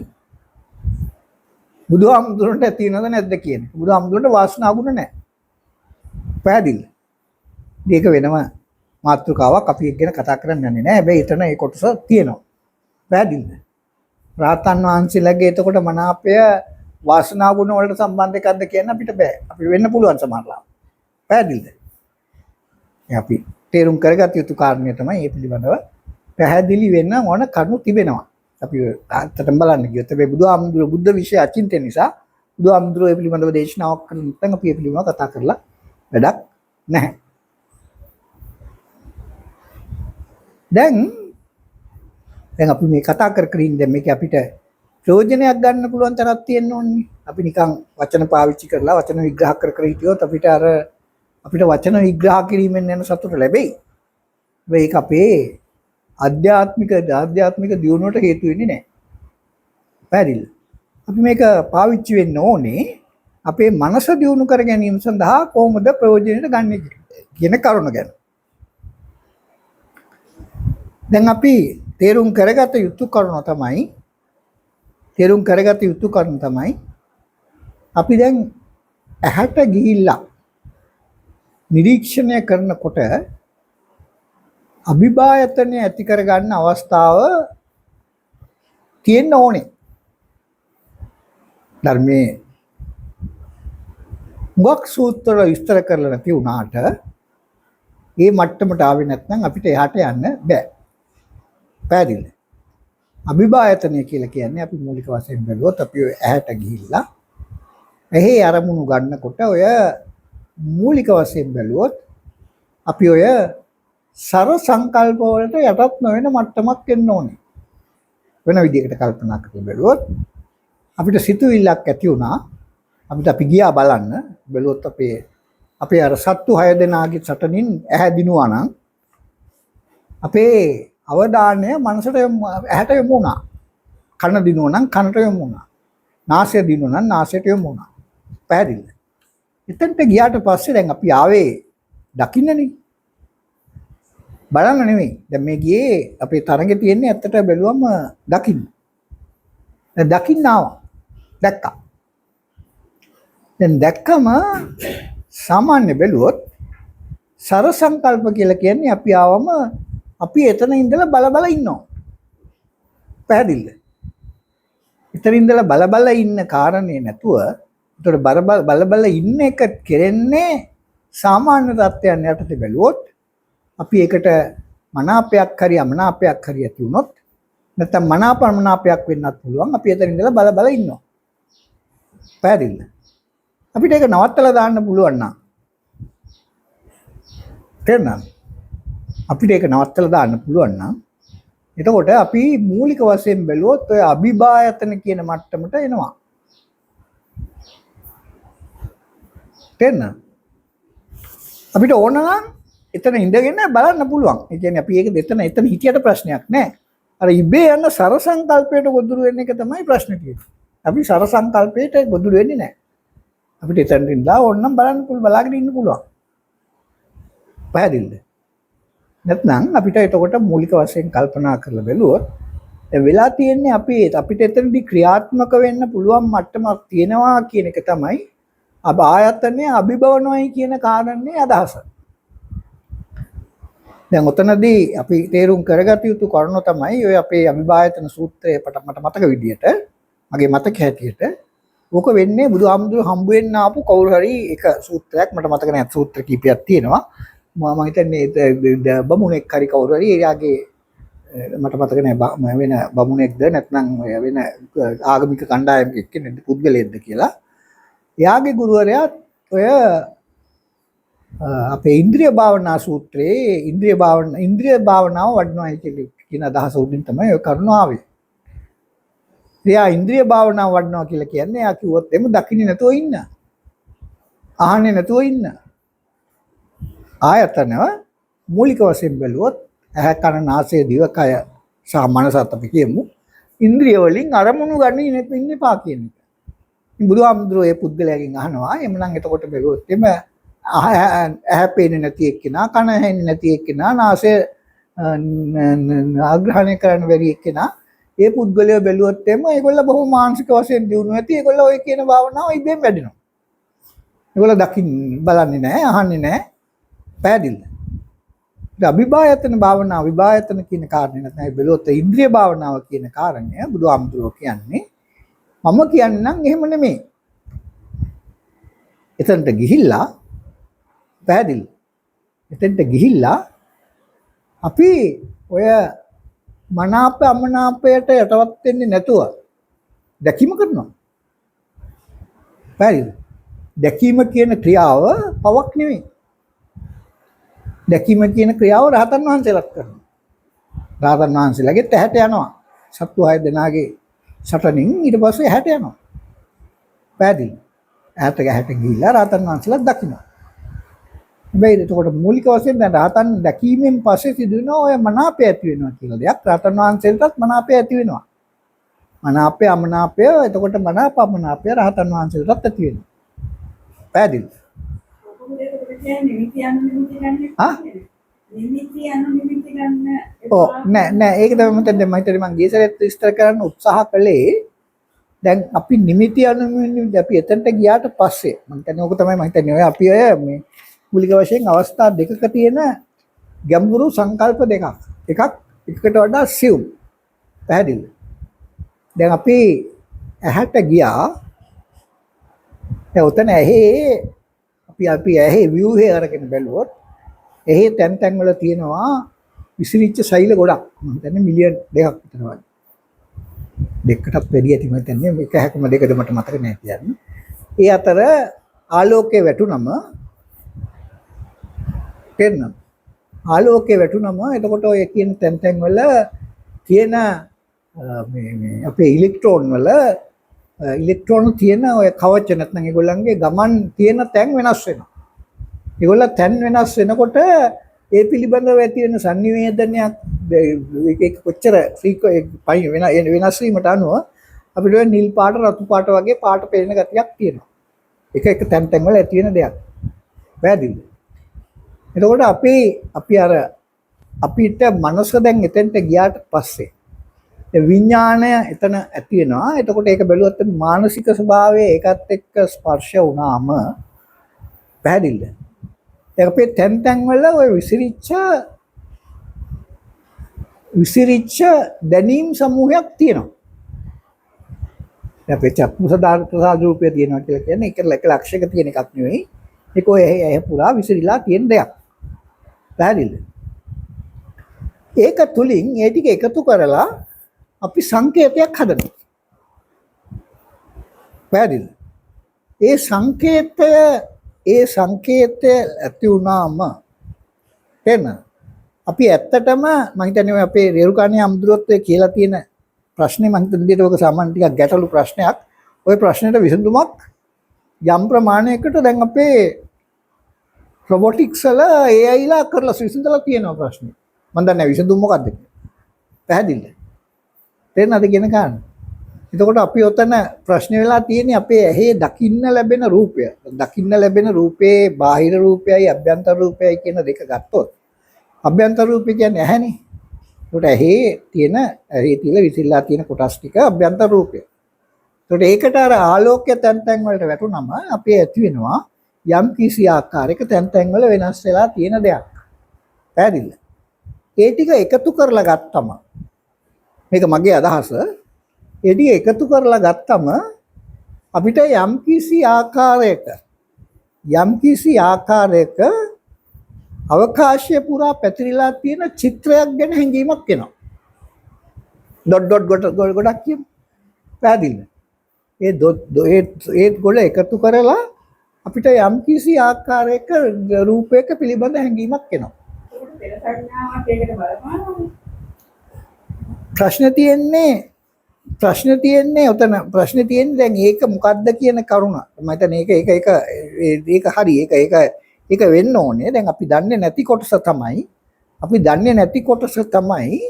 S1: බුදුහාමුදුරන්ට තියෙනවද නැද්ද කියන්නේ. බුදුහාමුදුරන්ට වාසනා ගුණ නැහැ. පැහැදිලිද? මේක වෙනම මාතෘකාවක් අපි ගැන කතා කරන්න යන්නේ නැහැ. හැබැයි එතන ඒ කොටස තියෙනවා. පැහැදිලිද? රාතන් වහන්සේලාගේ එතකොට මනාපය වාසනා ගුණ වලට සම්බන්ධ එකක්ද කියන්න අපිට බෑ. අපිට වෙන්න පුළුවන් සමහරවිට. පැහැදිලිද? අපි තේරුම් කරගත යුතු කාරණය තමයි මේ පිළිබඳව පැහැදිලි වෙන්න ඕන කරුණු තිබෙනවා. අපි අත්තටම බලන්න ගියොත් මේ බුදුහාමුදුරුවෝ බුද්ධ විෂය අචින්තය නිසා බුදුහාමුදුරුවෝ මේ පිළිබඳව දේශනාවක් කරන නැත්නම් අපි මේ පිළිබඳව කතා කරලා වැඩක් නැහැ. දැන් අපි මේ කතා කර ඉන්නේ මේක අපිට ප්‍රයෝජනයක් ගන්න පුළුවන් තරක් තියෙන්න ඕනේ. අපි නිකන් වචන පාවිච්චි කරලා වචන විග්‍රහ කර හිටියොත් අපිට වචන විග්‍රහ කිරීමෙන් යන සතුට ලැබෙයි. ඒක අපේ ආධ්‍යාත්මික දියුණුවට හේතු වෙන්නේ නැහැ. පැහැදිලිද? අපි මේක පාවිච්චි වෙන්න ඕනේ අපේ මනස දියුණු කර ගැනීම සඳහා කොහොමද ප්‍රයෝජනෙට ගන්න කියන කරුණ ගැන. දැන් අපි තේරුම් කරගත යුතු කරුණ තමයි අපි දැන් ඇහැට ගිහිල්ලා නිරීක්ෂණය කරනකොට අභිභායතනය ඇති කරගන්න අවස්ථාව තියෙන්න ඕනේ. ධර්මයේ මුගක් සූත්‍ර විස්තර කරලා නැති වුණාට ඒ මට්ටමට ආවේ නැත්නම් අපිට එහාට යන්න බෑ. පැහැදිලිද? අභිභායතනය කියලා කියන්නේ අපි මූලික වශයෙන් බැලුවොත් අපි ඔය ඇහැට ගිහිල්ලා එහි අරමුණු ගන්නකොට ඔය මූලික වශයෙන් බැලුවොත් අපි ඔය සර සංකල්ප වලට යටත් නොවන මට්ටමක් එන්න ඕනේ. වෙන විදිහකට කල්පනා කරලා බැලුවොත් අපිට සිතුවිල්ලක් ඇති වුණා. අපි ගියා බලන්න බැලුවොත් අපේ අර සත්තු 6 දෙනාගේ සටනින් ඇහැ දිනුවා නම් අපේ අවධානය මනසට ඇහැට යොමු වුණා. කන දිනුවා නම් කනට යොමු වුණා. නාසය දිනුවා නම් නාසයට යොමු වුණා. පැහැදිලිද? එතනට ගියාට පස්සේ දැන් අපි ආවේ දකින්නනේ. බලන්න නෙමෙයි. දැන් මේ ගියේ අපේ තරඟේ තියෙන්නේ ඇත්තට බැලුවම දකින්න. දැන් දකින්න ආවා. දැක්කා. දැන් දැක්කම සාමාන්‍ය බැලුවොත් සර සංකල්ප කියලා කියන්නේ අපි ආවම අපි එතන ඉඳලා බල ඉන්නවා. පැහැදිලිද? එතන ඉඳලා බල ඉන්න කාරණේ නැතුව ඒතර බල ඉන්න එක කෙරෙන්නේ සාමාන්‍ය තත්ත්වයන් යටතේ බැලුවොත් අපි ඒකට මනාපයක් හරි අමනාපයක් හරි ඇති වුණොත් නැත්නම් මනාපමනාපයක් වෙන්නත් පුළුවන්. අපි එතන ඉඳලා බල ඉන්නවා. පැහැදිලිද? අපිට ඒක නවත්තලා දාන්න පුළුවන් නම් තේරෙනවද? අපිට ඒක නවත්තලා දාන්න පුළුවන් නම් එතකොට අපි මූලික වශයෙන් බැලුවොත් ඔය අභිභායතන කියන මට්ටමට එනවා. තේරෙනවද? අපිට ඕන නම් එතන ඉඳගෙන බලන්න පුළුවන්. ඒ කියන්නේ අපි ඒක එතන හිතියට ප්‍රශ්නයක් නැහැ. අර ඉබේ යන සර සංකල්පයට ගොදුරු වෙන එක තමයි ප්‍රශ්නේ තියෙන්නේ. අපි සර සංකල්පයට ගොදුරු වෙන්නේ නැහැ. අපිට එතනට ඉඳලා ඕනනම් බලාගෙන ඉන්න පුළුවන්. පැහැදිලිද? නැත්නම් අපිට එතකොට මූලික වශයෙන් කල්පනා කරලා බැලුවොත් වෙලා තියෙන්නේ අපිට එතනදී ක්‍රියාත්මක වෙන්න පුළුවන් මට්ටමක් තියෙනවා කියන එක තමයි ආයතනය අභිභවනොයි කියන කාරණේ අදහස. දැන් ඔතනදී අපි තේරුම් කරගත යුතු කරුණ තමයි ඔය අපේ අභිභායතන සූත්‍රයේ මට මතක විදියට මගේ මතක හැටියට ඕක වෙන්නේ බුදුහාමුදුරු හම්බ වෙන්න ආපු කවුරු හරි එක සූත්‍රයක් මට මතක නැහැ. සූත්‍ර කීපයක් තියෙනවා. මම හිතන්නේ බමුණෙක් හරි කවුරු හරි එයාගේ මට මතක නැහැ වෙන බමුණෙක්ද නැත්නම් වෙන ආගමික කණ්ඩායමක කෙනෙක්ද පුද්ගලයෙක්ද කියලා. එයාගේ ගුරුවරයා ඔය අපේ ඉන්ද්‍රිය භාවනා සූත්‍රයේ ඉන්ද්‍රිය භාවනාව වඩනවා කියන අදහස උඩින් තමයි ඔය කරුණ ආවේ. එයා ඉන්ද්‍රිය භාවනාව වඩනවා කියලා කියන්නේ එයා කිව්වොත් එමු දකින්නේ නැතුව ඉන්න. අහන්නේ නැතුව ඉන්න. ආයතන මූලික වශයෙන් බැලුවොත් ඇහැ කන නාසය දිවකය සහ මනස අපි කියමු ඉන්ද්‍රිය වලින් අරමුණු ගන්න ඉන්නේ පා කියන එක. බුදුහාමුදුරුවෝ ඒ පුද්ගලයාගෙන් අහනවා එමනම් එතකොට බැලුවොත් එම ඇහැ පේන්නේ නැති එක්කෙනා කන ඇහෙන්නේ නැති එක්කෙනා නාසය ආග්‍රහණය කරන්න බැරි එක්කෙනා ඒ පුද්ගලයා බැලුවොත් එම ඒගොල්ලෝ බොහොම මානසික වශයෙන් දියුණු ඇති ඒගොල්ලෝ ඔය කියන භාවනාව ඉබේම වැඩිනවා. ඒගොල්ලෝ බලන්නේ නැහැ අහන්නේ නැහැ. පැහැදිලිද? අභිභායතන භාවනාව විභායතන කියන කාරණේ නැත්නම් බැලුවොත් ඉන්ද්‍රිය භාවනාව කියන කාරණය බුදුහාමුදුරුවෝ කියන්නේ මම කියන්නම් එහෙම නෙමෙයි. එතනට ගිහිල්ලා පැහැදිලි. එතනට ගිහිල්ලා අපි ඔය මනාප අමනාපයට යටවත් වෙන්නේ නැතුව දැකීම කරනවා. පැහැදිලි. දැකීම කියන ක්‍රියාව පවක් නෙමෙයි. දැකීම කියන ක්‍රියාව රහතන් වහන්සේලාත් කරනවා. රහතන් වහන්සේලාගේ ඇහැට යනවා. සත්තු 6 දෙනාගේ සටනින් ඊට පස්සේ ඇහැට යනවා. පැහැදිලි. ඇහැට ගිහිල්ලා රහතන් වහන්සේලාත් දකිනවා. හැබැයි එතකොට මූලික වශයෙන් දැන් රහතන් දැකීමෙන් පස්සේ සිදුවෙන ඔය මනාපය ඇති වෙනවා කියලා දෙයක් රහතන් වහන්සේලටත් මනාපය ඇති වෙනවා. මනාපය අමනාපය එතකොට මනාප අමනාපය රහතන් වහන්සේලටත් ඇති වෙනවා. පැහැදිලි. නෑ ඒක තමයි මම හිතන්නේ මම ගියසරත් විස්තර කරන්න උත්සාහ කළේ. දැන් අපි නිමිති අනුමිති අපි එතනට ගියාට පස්සේ මම හිතන්නේ ඕක තමයි මම හිතන්නේ ඔය අපි අය මේ මූලික වශයෙන් අවස්ථා දෙකක තියෙන ගැඹුරු සංකල්ප දෙකක්. එකක් එකට වඩා සියුම්. පැහැදිලිද? දැන් අපි ඇහැට ගියා. දැන් උතන ඇහි අපි ඇහි view එක අරගෙන බැලුවොත් එහි තැන් තැන් වල තියෙනවා විසිරිච්ච සෛල ගොඩක්. මම හිතන්නේ මිලියන් 2ක් විතර වගේ. දෙකටත් වැඩි ඇති මම හිතන්නේ මේක 1.2ද මට මතක නැහැ කියන්නේ. ඒ අතර ආලෝකයේ වැටුනම තේරෙනවද? ආලෝකයේ වැටුනම එතකොට ඔය කියන තැන් තැන් වල තියෙන මේ අපේ ඉලෙක්ට්‍රෝන වල ඉලෙක්ට්‍රෝන තියෙන ඔය කවච නැත්නම් ඒගොල්ලන්ගේ ගමන් තියෙන තැන් වෙනස් වෙනවා. ඒගොල්ල තැන් වෙනස් වෙනකොට ඒ පිළිබඳව ඇති වෙන සංනිවේදනයක් ඒක කොච්චර වෙනස් වීමට අනුව අපිට නිල් පාට රතු පාට වගේ පාට පේන ගතියක් තියෙනවා. එක තැන් තැන් වල ඇති වෙන දෙයක්. වැරදිද? එතකොට අපි අර අපිට මනස දැන් එතෙන්ට ගියාට පස්සේ විඥාණය එතන ඇති වෙනවා. එතකොට ඒක බැලුවත් මානසික ස්වභාවය ඒකත් එක්ක ස්පර්ශ වුණාම පැහැදිලිද? ඒක අපේ තැන් තැන් වල ওই විසිරිච්ච දැනීම් සමූහයක් තියෙනවා. අපේ චක්කුසදාර්ථ රූපය තියෙනවා කියලා කියන්නේ ඒක ලක්ෂයක තියෙන එකක් නෙවෙයි. ඒක ඔය ඇහැ පුරා විසිරීලා තියෙන දෙයක්. පැහැදිලිද? ඒක තුලින් ඒ ටික එකතු කරලා අපි සංකේතයක් හදනවා. පැහැදිලිද? ඒ සංකේතය ඇති වුණාම එන්න අපි ඇත්තටම මම හිතන්නේ අපේ රේරුකාණේ අම්දුරොත් කියලා තියෙන ප්‍රශ්නේ මම හිතන විදිහට ඔක සාමාන්‍ය ටිකක් ගැටලු ප්‍රශ්නයක්. ওই ප්‍රශ්නෙට විසඳුමක් යම් ප්‍රමාණයකට දැන් අපේ රොබොටික්ස් වල AI ලා කරලා විසඳලා තියෙනවා ප්‍රශ්නේ. මම දන්නේ විසඳුම මොකක්ද කියලා. පැහැදිලිද? තේරෙනවද කියන කාරණා? එතකොට අපි ඔතන ප්‍රශ්න වෙලා තියෙන්නේ අපේ ඇහි දකින්න ලැබෙන රූපය. දකින්න ලැබෙන රූපේ බාහිර රූපයයි අභ්‍යන්තර රූපයයි කියන දෙක ගත්තොත් අභ්‍යන්තර රූපය කියන්නේ ඇහැනේ. ඒකට ඇහි තියලා විසිරලා තියෙන කොටස් ටික අභ්‍යන්තර රූපය. ඒකට ඒකට අර ආලෝකය තැන් තැන් වලට වැටුනම අපේ ඇති වෙනවා යම් කිසි ආකාරයක තැන් තැන් වල වෙනස් වෙලා තියෙන දෙයක්. පැහැදිලිද? ඒ ටික එකතු කරලා ගත්තම මේක මගේ අදහස. ඒ ටික එකතු කරලා ගත්තම අපිට යම් කිසි ආකාරයක අවකාශය පුරා පැතිරිලා තියෙන චිත්‍රයක් ගැන හැඟීමක් එනවා. ඩොට් ගොඩක් කියමු. පැහැදිලිද? ඒ ගොඩ එකතු කරලා අපිට යම් කිසි ආකාරයක රූපයක පිළිබඳ හැඟීමක් එනවා. ප්‍රශ්න තියෙන්නේ ඔතන ප්‍රශ්නේ තියෙන්නේ දැන් ඒක මොකද්ද කියන කරුණ. මම හිතන්නේ ඒක හරි ඒක වෙන්න ඕනේ. දැන් අපි දන්නේ නැති කොටස තමයි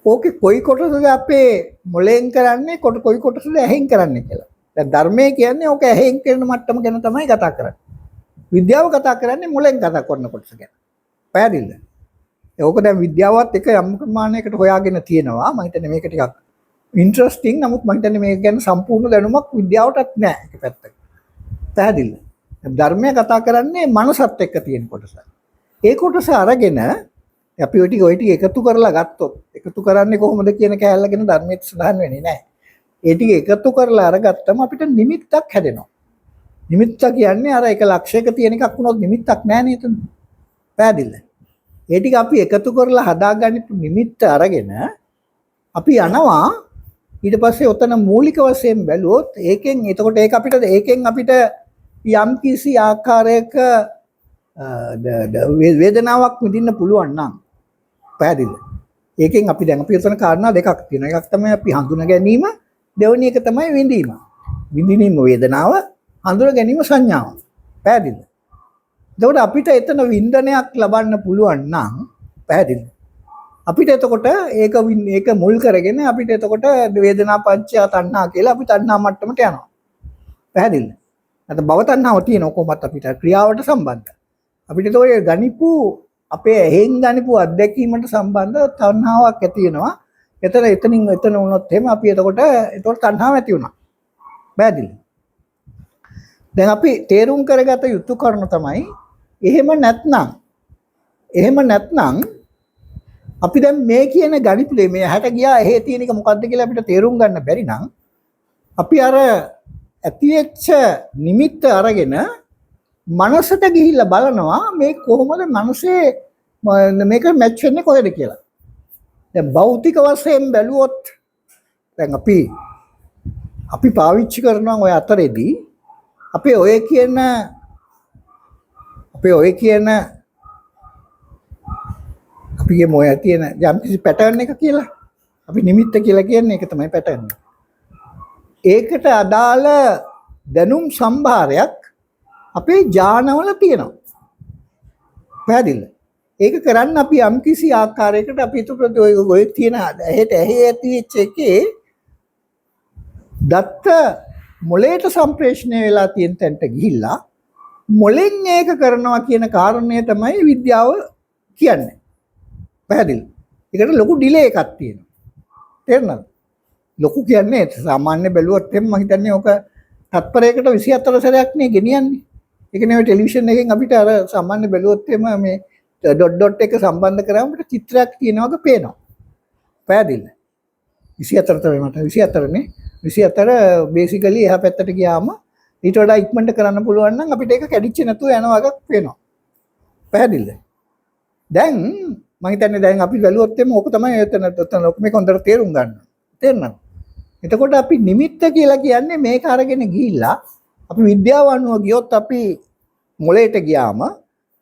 S1: ඕකේ කොයි කොටසද අපේ මොලෙන් කරන්නේ කොයි කොටසද ඇහෙන් කරන්නේ කියලා. දැන් ධර්මයේ කියන්නේ ඕක ඇහෙන් කරන මට්ටම ගැන තමයි කතා කරන්නේ. විද්‍යාව කතා කරන්නේ මොලෙන් කතා කරන කොටස ගැන. පැහැදිලිද? ඒක දැන් විද්‍යාවත් එක යම් ප්‍රමාණයකට හොයාගෙන තියෙනවා. මම හිතන්නේ මේක ටිකක් ඉන්ටරෙස්ටිං. නමුත් මම හිතන්නේ මේක ගැන සම්පූර්ණ දැනුමක් විද්‍යාවටත් නැහැ එක පැත්තක. පැහැදිලිද? ධර්මය කතා කරන්නේ මනසත් එක්ක තියෙන කොටස. ඒ කොටස අරගෙන අපි ඔය ටික එකතු කරලා ගත්තොත් එකතු කරන්නේ කොහොමද කියන කැලලගෙන ධර්මයේ සඳහන් වෙන්නේ නැහැ. ඒ ටික එකතු කරලා අරගත්තම අපිට නිමිත්තක් හැදෙනවා. නිමිත්ත කියන්නේ අර එක ලක්ෂයක තියෙන එකක් වුණොත් නිමිත්තක් නැහැ නේද? පැහැදිලිද? ඒ ටික අපි එකතු කරලා හදාගන්න නිමිත්ත අරගෙන අපි යනවා ඊට පස්සේ ඔතන මූලික වශයෙන් බැලුවොත් එතකොට ඒකෙන් අපිට යම් කිසි ආකාරයක වේදනාවක් විඳින්න පුළුවන් නම් පැහැදිලිද? ඒකෙන් අපි උතන කාරණා දෙකක් තියෙනවා. එකක් තමයි අපි හඳුනා ගැනීම, දෙවෙනි එක තමයි විඳීම. විඳිනීම වේදනාව, හඳුනා ගැනීම සංඥාව. පැහැදිලිද? එතකොට අපිට එතන වින්දනයක් ලබන්න පුළුවන් නම් පැහැදිලිද? අපිට එතකොට ඒක මුල් කරගෙන අපිට එතකොට වේදනා පංචය තණ්හා කියලා අපි තණ්හා මට්ටමට යනවා. පැහැදිලිද? නැත්නම් භව තණ්හාව තියෙන කොහොමත් අපිට ක්‍රියාවට සම්බන්ධ. අපිට ඒක ගනිපු අපේ ඇහෙන් ගනිපු අත්දැකීමට සම්බන්ධ තණ්හාවක් ඇති වෙනවා. එතන වුණොත් එහෙම අපි එතකොට තණ්හාව ඇති වුණා. පැහැදිලිද? දැන් අපි තේරුම් කරගත යුතු කරුණ තමයි එහෙම නැත්නම් අපි දැන් මේ කියන ගණිතේ මේ හැට ගියා එහෙ තියෙන එක මොකද්ද කියලා අපිට තේරුම් ගන්න බැරි නම් අපි අර ඇතිවෙච්ච නිමිත්ත අරගෙන මනසට ගිහිල්ලා බලනවා මේ කොහොමද මනසේ මේක මැච් වෙන්නේ කොහෙද කියලා. දැන් භෞතික වශයෙන් බැලුවොත් දැන් අපි පාවිච්චි කරනවා ඔය අතරේදී අපි ඔය කියන අපිගේ මොය තියෙන යම් කිසි පැටර්න් එක කියලා අපි නිමිත්ත කියලා කියන්නේ ඒක තමයි පැටර්න් එක. ඒකට අදාළ දැනුම් සම්භාරයක් අපේ ඥානවල තියෙනවා. පැහැදිලිද? ඒක කරන්න අපි යම් කිසි ආකාරයකට අපි හිතුවට ඔය තියෙන ඇහෙට ඇහි ඇති වෙච්ච එකේ දත්ත මොලේට සම්ප්‍රේෂණය වෙලා තියෙන තැනට ගිහිල්ලා මොලෙන් ඒක කරනවා කියන කාරණය තමයි විද්‍යාව කියන්නේ. පැහැදිලි? ඒකට ලොකු ඩිලේ එකක් තියෙනවා. තේරුණාද? ලොකු කියන්නේ සාමාන්‍ය බැලුවොත් එම් මම හිතන්නේ ඔක තත්පරයකට 24 සැරයක් නේ ගෙනියන්නේ. ඒක නෙවෙයි ටෙලිවිෂන් එකෙන් අපිට අර සාමාන්‍ය බැලුවොත් එම මේ ඩොට් එක සම්බන්ධ කරාම අපිට චිත්‍රයක් තියෙනවා වගේ පේනවා. පැහැදිලිද? 24 තමයි මට 24 නේ. 24 බේසිකලි එහා පැත්තට ගියාම ඊට වඩා ඉක්මනට කරන්න පුළුවන් නම් අපිට ඒක කැඩිච්ච නැතුව යනවා වගේ පේනවා. පැහැදිලිද? දැන් මම හිතන්නේ දැන් අපි බැලුවොත් එම ඕක තමයි එතන මේක හොඳට තේරුම් ගන්න. තේරුණාද? එතකොට අපි නිමිත්ත කියලා කියන්නේ මේක අරගෙන ගිහිල්ලා අපි විද්‍යාව අනුව ගියොත් අපි මොලේට ගියාම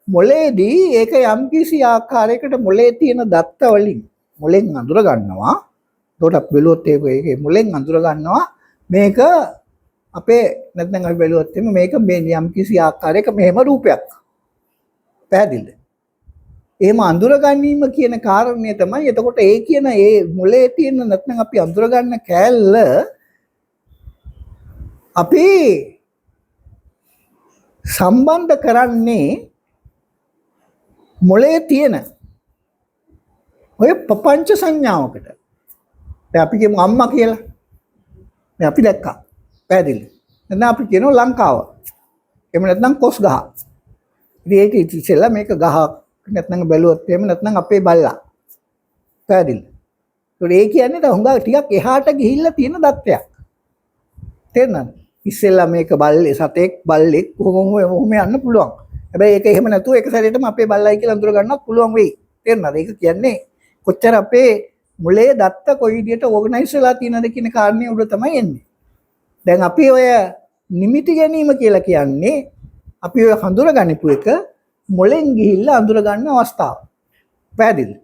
S1: මොලේදී ඒක යම්කිසි ආකාරයකට මොලේ තියෙන දත්ත වලින් මොලෙන් අඳුර ගන්නවා. එතකොට අපි බැලුවොත් ඒක මොලෙන් අඳුර ගන්නවා මේක අපේ නැත්නම් අපි බැලුවොත් එimhe මේක මේ යම්කිසි ආකාරයක මෙහෙම රූපයක්. පැහැදිලිද? එහෙම අඳුර ගැනීම කියන කාරණය තමයි එතකොට ඒ කියන ඒ මොලේ තියෙන නැත්නම් අපි අඳුර ගන්න කෑල්ල අපි සම්බන්ධ කරන්නේ මොලේ තියෙන ඔය ප්‍රපංච සංඥාවකට. දැන් අපි කියමු අම්මා කියලා. දැන් අපි දැක්කා. පැහැදිලි. දැන් අපි කියනවා ලංකාව. එහෙම නැත්නම් කොස් ගහ. ඉතින් ඒක ඉතිසෙල්ලා මේක ගහ නැත්නම් බැලුවොත් එහෙම නැත්නම් අපේ බල්ලා. පැහැදිලි. ඒ කියන්නේ තව හුඟා ටිකක් එහාට ගිහිල්ලා තියෙන දත්තයක්. තේරෙනවද? ඉස්සෙල්ලා මේක බල්ලේ සතෙක් බල්ලෙක් කොහොම යන්න පුළුවන්. හැබැයි ඒක එහෙම නැතුව එක සැරේටම අපේ බල්ලයි කියලා අඳුර ගන්නත් පුළුවන් වෙයි. තේරෙනවද? ඒක කියන්නේ කොච්චර අපේ මුලේ දත්ත කොයි විදියට ඕගනයිස් වෙලා තියෙනවද කියන කාරණේ උඩ තමයි එන්නේ. දැන් අපි ඔය නිමිති ගැනීම කියලා කියන්නේ අපි ඔය හඳුර ගනිපු එක මොලෙන් ගිහිල්ලා අඳුර ගන්න අවස්ථාව. පැහැදිලිද?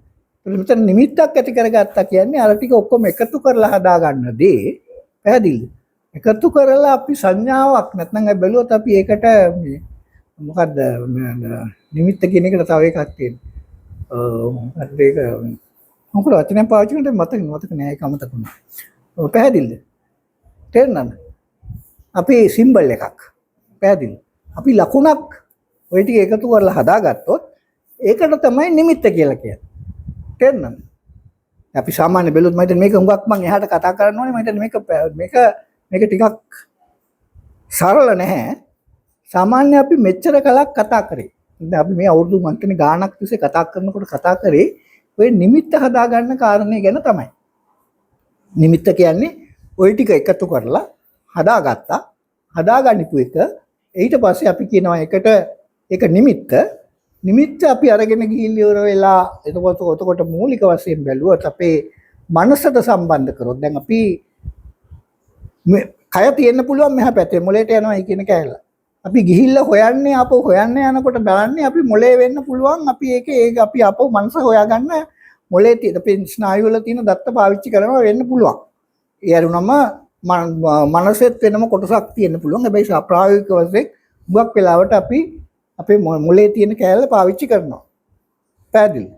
S1: මෙතන නිමිත්තක් ඇති කරගත්තා කියන්නේ අර ටික ඔක්කොම එකතු කරලා හදා ගන්න දේ. පැහැදිලිද? එකතු කරලා අපි සංඥාවක් නැත්නම් අපි බැලුවොත් අපි ඒකට මොකද්ද නිමිත්ත කියන එකට තව එකක් තියෙනවා. මොකද්ද ඒක මොකද වචනයක් පාවිච්චි කරනකොට මතක නෑ ඒක අමතක වුණා. පැහැදිලිද? තේරුණාද? අපි සිම්බල් එකක්. පැහැදිලි. අපි ලකුණක් ඔය ටික එකතු කරලා හදාගත්තොත් ඒකට තමයි නිමිත්ත කියලා කියන්නේ. තේරුණාද? අපි සාමාන්‍ය බැලුවොත් මම හිතන්නේ මේක හුඟක් මම එහාට කතා කරන්න ඕනේ. මම හිතන්නේ මේක ටිකක් සරල නැහැ. සාමාන්‍ය අපි මෙච්චර කලක් කතා කරේ. දැන් අපි මේ අවුරුදු මං කියන්නේ ගාණක් තිස්සේ කතා කරනකොට කතා කරේ ඔය නිමිත්ත හදා ගන්න කාරණේ ගැන තමයි. නිමිත්ත කියන්නේ ওই ටික එකතු කරලා හදාගත්තා. හදාගන්නපු එක ඊට පස්සේ අපි කියනවා එකට ඒක නිමිත්ත අපි අරගෙන ගිහින් ඉවර වෙලා එතකොට මූලික වශයෙන් බැලුවොත් අපේ මනසට සම්බන්ධ කරොත් දැන් අපි කය තියෙන්න පුළුවන් මෙහා පැත්තේ මොලේට යනවා කියන කැලල. අපි ගිහිල්ලා හොයන්නේ හොයන්න යනකොට බලන්නේ අපි මොලේ වෙන්න පුළුවන් අපි ඒක අපි අපෝ මනස හොයාගන්න මොලේ තියෙන අපේ ස්නායු වල තියෙන දත්ත පාවිච්චි කරනවා වෙන්න පුළුවන්. ඒ අරුණම මනසෙත් වෙනම කොටසක් තියෙන්න පුළුවන්. හැබැයි ප්‍රායෝගික වශයෙන් මුගක් වෙලාවට අපි අපේ මොලේ තියෙන කැලල පාවිච්චි කරනවා. පැහැදිලි.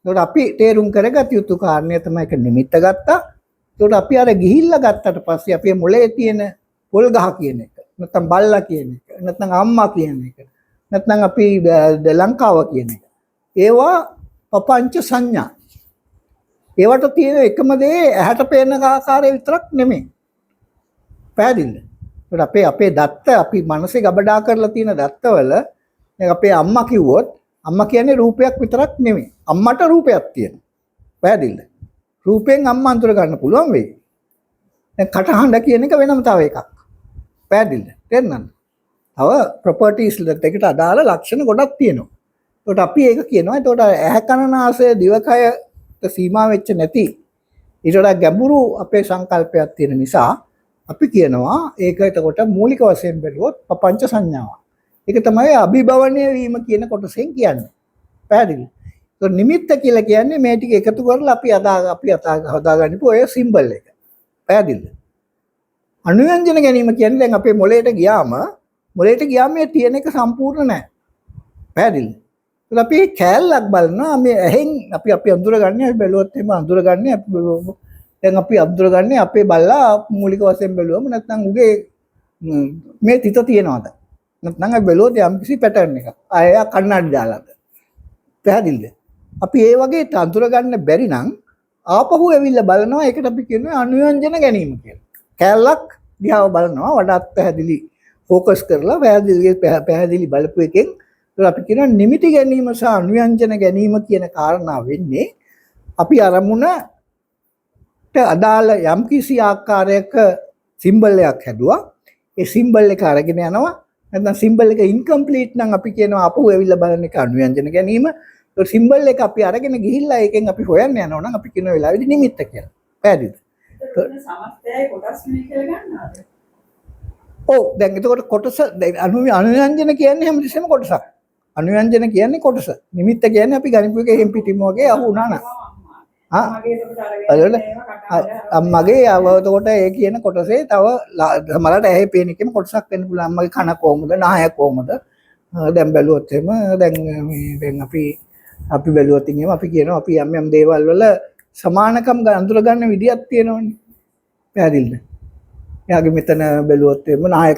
S1: ඒකට අපි තේරුම් කරගත යුතු කාරණය තමයි ඒක නිමිත්ත ගත්තා. ඒකට අපි අර ගිහිල්ලා ගත්තට පස්සේ අපේ මොලේ තියෙන පොල් ගහ කියන එක නැත්නම් බල්ලා කියන එක නැත්නම් අම්මා කියන එක නැත්නම් අපි ලංකාව කියන එක ඒවා පපංච සංඥා ඒවට තියෙන එකම දේ ඇහැට පේන ආකාරය විතරක් නෙමෙයි. පැහැදිලිද? ඒකට අපේ දත්ත අපි මනසේ ගබඩා කරලා තියෙන දත්තවල අපේ අම්මා කිව්වොත් අම්මා කියන්නේ රූපයක් විතරක් නෙමෙයි. අම්මට රූපයක් තියෙනවා. පැහැදිලිද? රූපයෙන් අම්මා අඳුර ගන්න පුළුවන් වෙයි. දැන් කටහඬ කියන එක වෙනම තව එකක්. පැහැදිලිද? තේරුණාද? තව ප්‍රොපර්ටිස් එකට අදාළ ලක්ෂණ ගොඩක් තියෙනවා. ඒකට අපි ඒක කියනවා. ඒකට ඇහැ කන නාසය දිවකයට සීමා වෙච්ච නැති ඊට වඩා ගැඹුරු අපේ සංකල්පයක් තියෙන නිසා අපි කියනවා ඒක එතකොට මූලික වශයෙන් බැලුවොත් පపంచ සංඥාව. ඒක තමයි අභිභවනය වීම කියන කොටසෙන් කියන්නේ. පැහැදිලි. ඒක නිමිත්ත කියලා කියන්නේ මේ ටික එකතු කරලා අපි හදාගන්නපු ඔය සිම්බල් එක. පැහැදිලිද? අනුයන්ජන ගැනීම කියන්නේ දැන් අපේ මොළයට ගියාම මේ තියෙන එක සම්පූර්ණ නැහැ. පැහැදිලිද? ඒක අපි කැලලක් බලනවා මේ ඇහෙන් අපි අඳුරගන්නේ අපි බැලුවොත් එහෙම අඳුරගන්නේ අපි දැන් අපි අඳුරගන්නේ අපේ බල්ලා මූලික වශයෙන් බැලුවම නැත්නම් උගේ මේ තිත තියනවාද? නැත්නම් අපි බැලුවොත් යම්කිසි පැටර්න් එකක්. අය කන්නඩි දාලාද? පැහැදිලිද? අපි ඒ වගේ අඳුරගන්න බැරි නම් ආපහු ඇවිල්ලා බලනවා ඒකට අපි කියනවා අනුයන්ජන ගැනීම කියලා. කැලලක් දිහාව බලනවා වඩාත් පැහැදිලි ફોකස් කරලා පැහැදිලි බලපු එකෙන් අපි කියනවා නිමිති ගැනීම සහ අනුයන්ජන ගැනීම කියන කාරණා වෙන්නේ අපි අරමුණට අදාළ යම්කිසි ආකාරයක සිම්බල් එකක් හැදුවා. ඒ සිම්බල් එක අරගෙන යනවා. නැත්නම් සිම්බල් එක ඉන්කම්ප්ලීට් නම් අපි කියනවා අපහු ඇවිල්ලා බලන එක අනුයන්ජන ගැනීම. ඒ සිම්බල් එක අපි අරගෙන ගිහිල්ලා ඒකෙන් අපි හොයන්න යනවා නම් අපි කියන වෙලාවෙදි නිමිත්ත කියලා. පැහැදිලිද?
S2: සමස්තයයි කොටස් නෙමෙයි කියලා ගන්නවද?
S1: ඔව් දැන් එතකොට කොටස අනුයන්ජන කියන්නේ හැමතිස්සෙම කොටසක්. අනුයන්ජන කියන්නේ කොටස. නිමිත්ත කියන්නේ අපි ගණිපු එක එහෙම් පිටිම වගේ අහු වුණා නේද? අම්මගේ අවතකොට ඒ කියන කොටසේ තව සමහරට ඇහි පේන එකම කොටසක් වෙන්න පුළුවන්. අම්මගේ කන කොහමද? නාය කොහමද? දැන් බැලුවොත් එහෙම දැන් අපි බැලුවොත් එහෙම අපි කියනවා අපි යම් දේවල් වල සමානකම් අඳුර ගන්න විදියක් තියෙනවනේ. පැහැදිලිද? එයාගේ මෙතන බැලුවොත් එහෙම නාය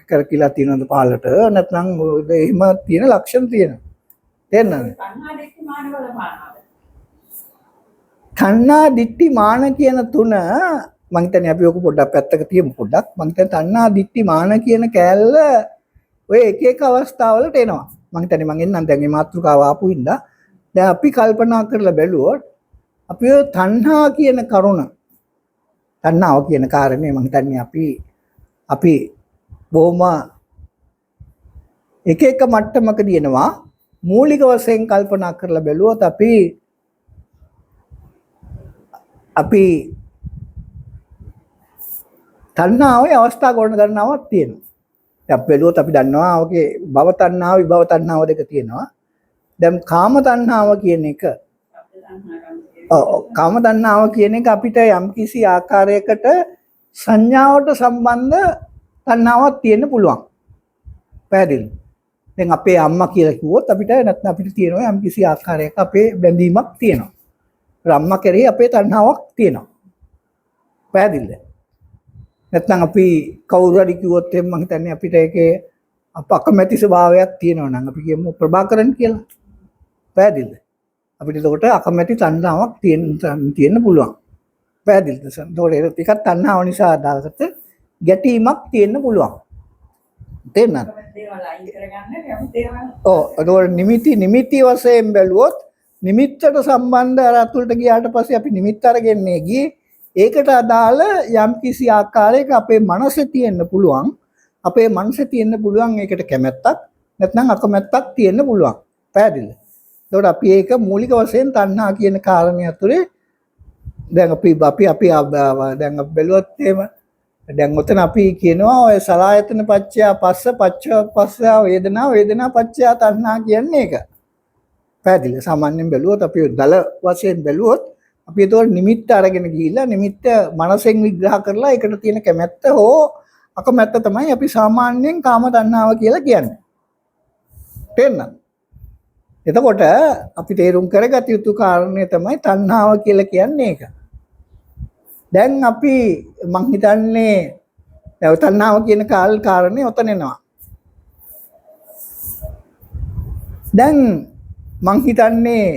S1: කරකිලා තියෙනවද පහලට? නැත්නම් එහෙම තියෙන ලක්ෂණ තියෙනවා. තේරෙනවද? තණ්හා දිට්ඨි මාන කියන තුන මම හිතන්නේ අපි ඔක පොඩ්ඩක් පැත්තක තියමු පොඩ්ඩක්. මම හිතන්නේ තණ්හා දිට්ඨි මාන කියන කෑල්ල ඔය එක අවස්ථාවලට එනවා. මම හිතන්නේ මම එන්නම් දැන් මේ මාතෘකාව ආපු හින්දා. දැන් අපි කල්පනා කරලා බැලුවොත් අපි ඔය තණ්හා කියන කරුණ තණ්හාව කියන කාරණේ මම හිතන්නේ අපි බොහොම එක මට්ටමකදී එනවා. මූලික වශයෙන් කල්පනා කරලා බැලුවොත් අපි තණ්හාවේ අවස්ථා ගොඩ ගන්නවක් තියෙනවා. දැන් බැලුවොත් අපි දන්නවා ඔකේ භව තණ්හාව විභව තණ්හාව දෙක තියෙනවා. දැන් කාම තණ්හාව කියන එක කාම තණ්හාව කියන එක අපිට යම්කිසි ආකාරයකට සංඥාවට සම්බන්ධ තණ්හාවක් තියෙන්න පුළුවන්. පැහැදිලිද? දැන් අපේ අම්මා කියලා කිව්වොත් අපිට නැත්නම් අපිට තියෙනවා යම්කිසි ආකාරයක අපේ බැඳීමක් තියෙනවා. අම්මා කෙරෙහි අපේ තණ්හාවක් තියෙනවා. පැහැදිලිද? නැත්නම් අපි කවුරු හරි කිව්වොත් එහෙනම් මම හිතන්නේ අපිට ඒකේ අකමැති ස්වභාවයක් තියෙනවා නම් අපි කියමු ප්‍රභාකරන් කියලා. පැහැදිලිද? අපිට ඒකට අකමැති තණ්හාවක් තියෙන්න පුළුවන්. පැහැදිලිද? ඒකට ටිකක් තණ්හාව නිසා අදාළකට ගැටීමක් තියෙන්න පුළුවන්. තේරෙනවද?
S2: දේවල් අයින් කරගන්න දේවල්.
S1: ඔව් ඒකට නිමිති වශයෙන් බැලුවොත් නිමිත්තට සම්බන්ධ අර අතුලට ගියාට පස්සේ අපි නිමිත්ත අරගෙන ගියේ ඒකට අදාළ යම්කිසි ආකාරයක අපේ මනසේ තියෙන්න පුළුවන්. අපේ මනසේ තියෙන්න පුළුවන් ඒකට කැමැත්තක් නැත්නම් අකමැත්තක් තියෙන්න පුළුවන්. පැහැදිලිද? ඒකට අපි ඒක මූලික වශයෙන් තණ්හා කියන කාරණේ අතුරේ දැන් අපි දැන් බැලුවොත් එහෙම දැන් ඔතන අපි කියනවා ඔය සලආයතන පච්චය පස්ස වේදනා වේදනා පච්චය තණ්හා කියන්නේ ඒක. පැහැදිලිද? සාමාන්‍යයෙන් බැලුවොත් අපි දල වශයෙන් බැලුවොත් අපි ඒතකොට නිමිත්ත අරගෙන ගිහිල්ලා නිමිත්ත මනසෙන් විග්‍රහ කරලා ඒකට තියෙන කැමැත්ත හෝ අකමැත්ත තමයි අපි සාමාන්‍යයෙන් කාම තණ්හාව කියලා කියන්නේ. තේරෙනවද? එතකොට අපි තේරුම් කරගත යුතු කාරණේ තමයි තණ්හාව කියලා කියන්නේ ඒක. දැන් අපි මං හිතන්නේ තණ්හාව කියන කාරණේ ඔතන එනවා. දැන් මං හිතන්නේ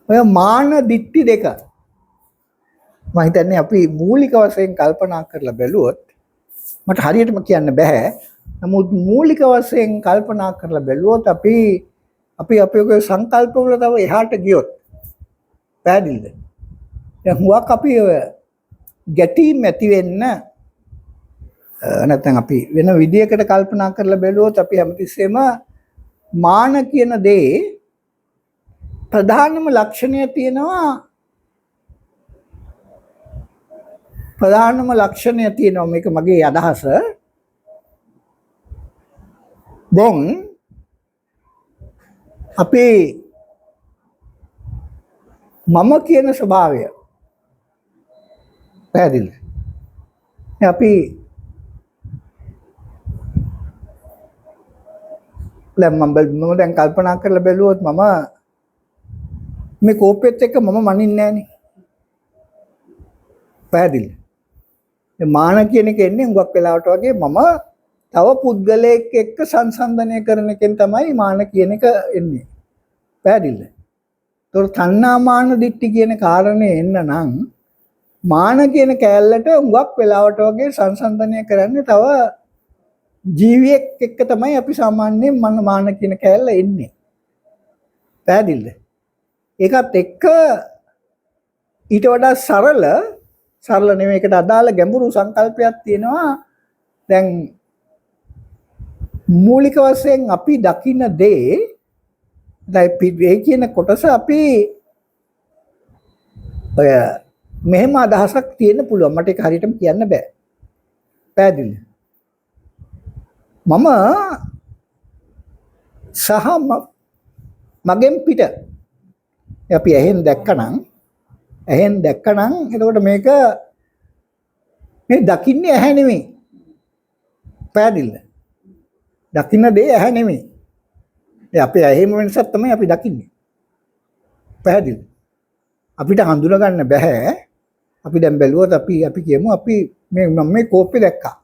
S1: ඔය මාන දිට්ඨි දෙක මම හිතන්නේ අපි මූලික වශයෙන් කල්පනා කරලා බැලුවොත් මට හරියටම කියන්න බෑ. නමුත් මූලික වශයෙන් කල්පනා කරලා බැලුවොත් අපි ඔය සංකල්ප වල තව එහාට ගියොත් පැහැදිලිද? දැන් හුඟක් අපි ගැටීම් ඇති වෙන්න නැත්නම් අපි වෙන විදියකට කල්පනා කරලා බැලුවොත් අපි හැමතිස්සෙම මාන කියන දේ ප්‍රධානම ලක්ෂණය තියෙනවා මේක මගේ අදහස. දැන් අපි මම කියන ස්වභාවය පැහැදිලි. අපි මම දැන් කල්පනා කරලා බැලුවොත් මම මේ කෝපෙත් එක්ක මම මනින්නේ නැහනේ. පැහැදිලි. මාන කියන එක එන්නේ හුඟක් වෙලාවට වගේ මම තව පුද්ගලයෙක් එක්ක සංසන්දනය කරන එකෙන් තමයි මාන කියන එක එන්නේ. පැහැදිලිද? ඒතකොට තණ්හා මාන දිට්ඨි කියන කාරණේ එන්න නම් මාන කියන කෑල්ලට හුඟක් වෙලාවට වගේ සංසන්දනය කරන්නේ තව ජීවියෙක් එක්ක තමයි අපි සාමාන්‍යයෙන් මාන කියන කෑල්ල එන්නේ. පැහැදිලිද? ඒකත් එක්ක ඊට වඩා සරල නෙමෙයි, ඒකට අදාළ ගැඹුරු සංකල්පයක් තියෙනවා. දැන් මූලික වශයෙන් අපි දකින්න දේ ඒ කියන කොටස අපි ඔය මෙහෙම අදහසක් තියෙන්න පුළුවන්. මට ඒක හරියටම කියන්න බෑ. පැහැදිලි? මම සහ මගෙන් පිට අපි ඇහෙන් දැක්කනම් එතකොට මේක මේ දකින්නේ ඇහැ නෙමෙයි. පැහැදිලිද? දකින්න දේ ඇහැ නෙමෙයි. අපේ ඇහෙම වෙනසක් තමයි අපි දකින්නේ. පැහැදිලිද? අපිට හඳුනා ගන්න බෑ. අපි දැන් බැලුවොත් අපි කියමු අපි මම මේ කෝප්පේ දැක්කා.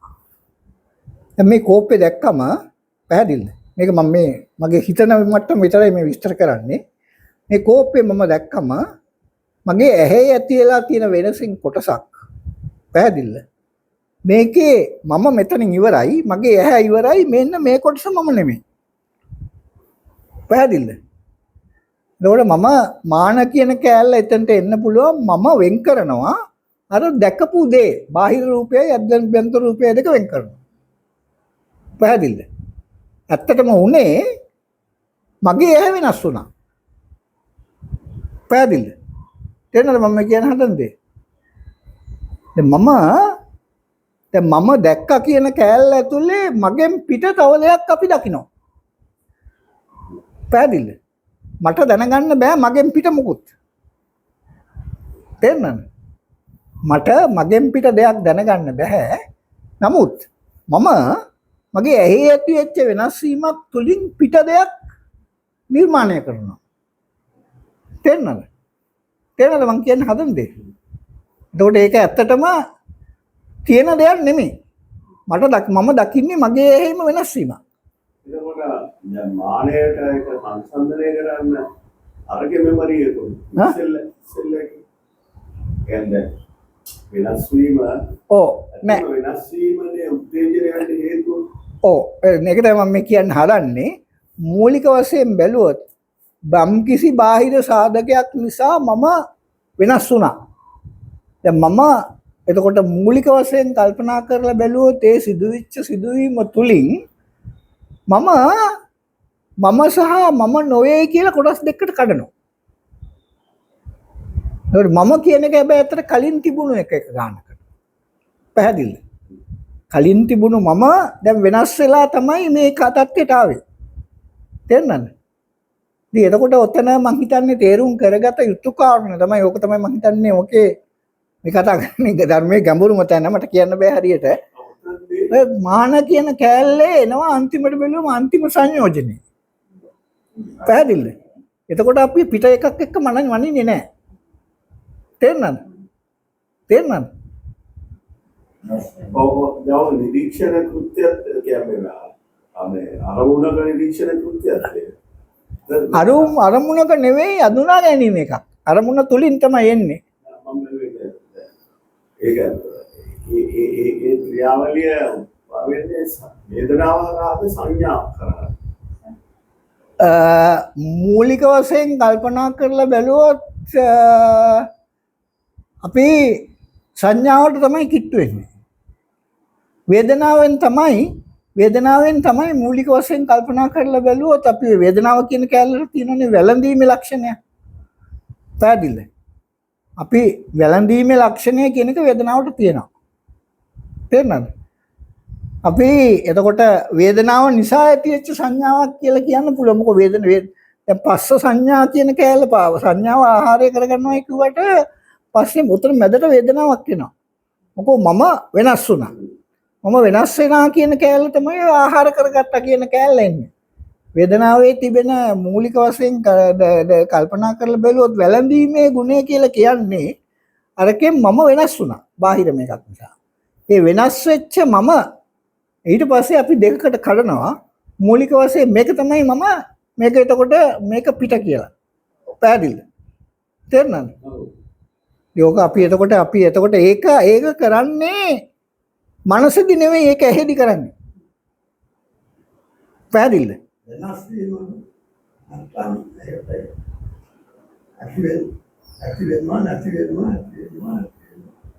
S1: දැන් මේ කෝප්පේ දැක්කම පැහැදිලිද? මේක මම මගේ හිතන මට්ටම විතරයි මේ විස්තර කරන්නේ. මේ කෝප්පේ මම දැක්කම මගේ ඇහි ඇති වෙලා තියෙන වෙනසින් කොටසක්. පැහැදිලිද? මේකේ මම මෙතනින් ඉවරයි, මගේ ඇහැ ඉවරයි, මෙන්න මේ කොටස මම නෙමෙයි. පැහැදිලිද? එතකොට මම මාන කියන කෑල්ල එතනට එන්න පුළුවන්. මම වෙන් කරනවා අර දැකපු දේ, බාහිර රූපයයි අභ්‍යන්තර රූපයයි දෙක වෙන් කරනවා. පැහැදිලිද? ඇත්තටම උනේ මගේ ඇහැ වෙනස් වුණා. පැහැදිලිද? තේරෙනවද මම කියන හදන දේ? දැන් මම දැක්කා කියන කෑල්ල ඇතුලේ මගෙන් පිට තව දෙයක් අපි දකිනවා. පැහැදිලිද? මට දැනගන්න බෑ මගෙන් පිට මොකුත්. තේරෙනවද? මට මගෙන් පිට දෙයක් දැනගන්න බෑ. නමුත් මගේ ඇහි ඇති වෙච්ච වෙනස් වීමක් තුලින් පිට දෙයක් නිර්මාණය කරනවා. තේරෙනවද? තේරෙනවද මං කියන්න හදන දේ? එතකොට ඒක ඇත්තටම තියෙන දෙයක් නෙමෙයි. මම දකින්නේ මගේ ඇහිම වෙනස් වීමක්.
S3: එතකොට දැන් මානයට ඒක සංසන්දනය කරන්න අරගේ මෙමරි එක සෙල් එක කියන්නේ වෙනස් වීම
S1: නෑ
S3: වෙනස් වීමනේ උත්තේජනයට හේතුව.
S1: මේක තමයි මම කියන්න හදන්නේ. මූලික වශයෙන් බැලුවොත් බම් කිසි බාහිර සාධකයක් නිසා මම වෙනස් වුණා. දැන් එතකොට මූලික වශයෙන් කල්පනා කරලා බැලුවොත් ඒ සිදුවිච්ච සිදුවීම තුලින් මම සහ මම නොවේ කියලා කොටස් දෙකකට කඩනවා. ඒකට මම කියන එක හැබැයි අතට කලින් තිබුණු එක ගන්නකට. පැහැදිලිද? කලින් තිබුණු මම දැන් වෙනස් වෙලා තමයි මේ තත්ත්වයට ආවේ. තේරුණාද? ඉතින් එතකොට ඔතන මම හිතන්නේ තේරුම් කරගත යුතු කාරණා තමයි. ඕක තමයි මම හිතන්නේ ඕකේ මේ කතා කරන්නේ ධර්මයේ ගැඹුරුම තැන මට කියන්න බෑ හරියට. ඔය මාන කියන කෑල්ලේ එනවා අන්තිමට බැලුවම අන්තිම සංයෝජනේ. පැහැදිලිද? එතකොට අපි පිට එකක් එක්ක මනින්නේ නැහැ. තේරුණාද?
S3: ඔව් නිරීක්ෂණ කෘත්‍යයක් කියන්නේ අරමුණක නිරීක්ෂණ කෘත්‍යයක්.
S1: අරමුණක නෙවෙයි අඳුනා ගැනීම එකක්. අරමුණ තුලින් තමයි එන්නේ.
S3: ඒක ඒ ක්‍රියාවලිය වෙන්නේ වේදනාව කරාද සංඥාව කරාද?
S1: මූලික වශයෙන් කල්පනා කරලා බැලුවොත් අපි සංඥාවට තමයි කිට්ටු වෙන්නේ. වේදනාවෙන් තමයි මූලික වශයෙන් කල්පනා කරලා බැලුවොත් අපි වේදනාව කියන කැලලට තියෙනනේ වැළඳීමේ ලක්ෂණය. පැහැදිලිද? අපි වැළඳීමේ ලක්ෂණය කියන එක වේදනාවට තියෙනවා. තේරුණාද? අපි එතකොට වේදනාව නිසා ඇතිවෙච්ච සංඥාවක් කියලා කියන්න පුළුවන්. මොකද දැන් පස්ස සංඥා කියන කැලල සංඥාව ආහාරය කරගන්නවා කියුවට පස්සේ උතර මැදට වේදනාවක් එනවා. මොකද මම වෙනස් වුණා. මම වෙනස් වෙනා කියන කැලල තමයි ආහාර කරගත්තා කියන කැලල එන්නේ. වේදනාවේ තිබෙන මූලික වශයෙන් කල්පනා කරලා බැලුවොත් වැළඳීමේ ගුණය කියලා කියන්නේ අරකෙන් මම වෙනස් වුණා බාහිර මේකක් නිසා. ඒ වෙනස් වෙච්ච මම ඊට පස්සේ අපි දෙකකට කඩනවා. මූලික වශයෙන් මේක තමයි මම, මේක එතකොට මේක පිට කියලා. පැහැදිලිද? තේරුණාද? යෝග අපි එතකොට ඒක කරන්නේ මනසදි නෙවෙයි, ඒක ඇහෙදි කරන්නේ. පැහැදිලිද?
S3: වෙනස් වීම නැත්නම් නැති වෙනවා.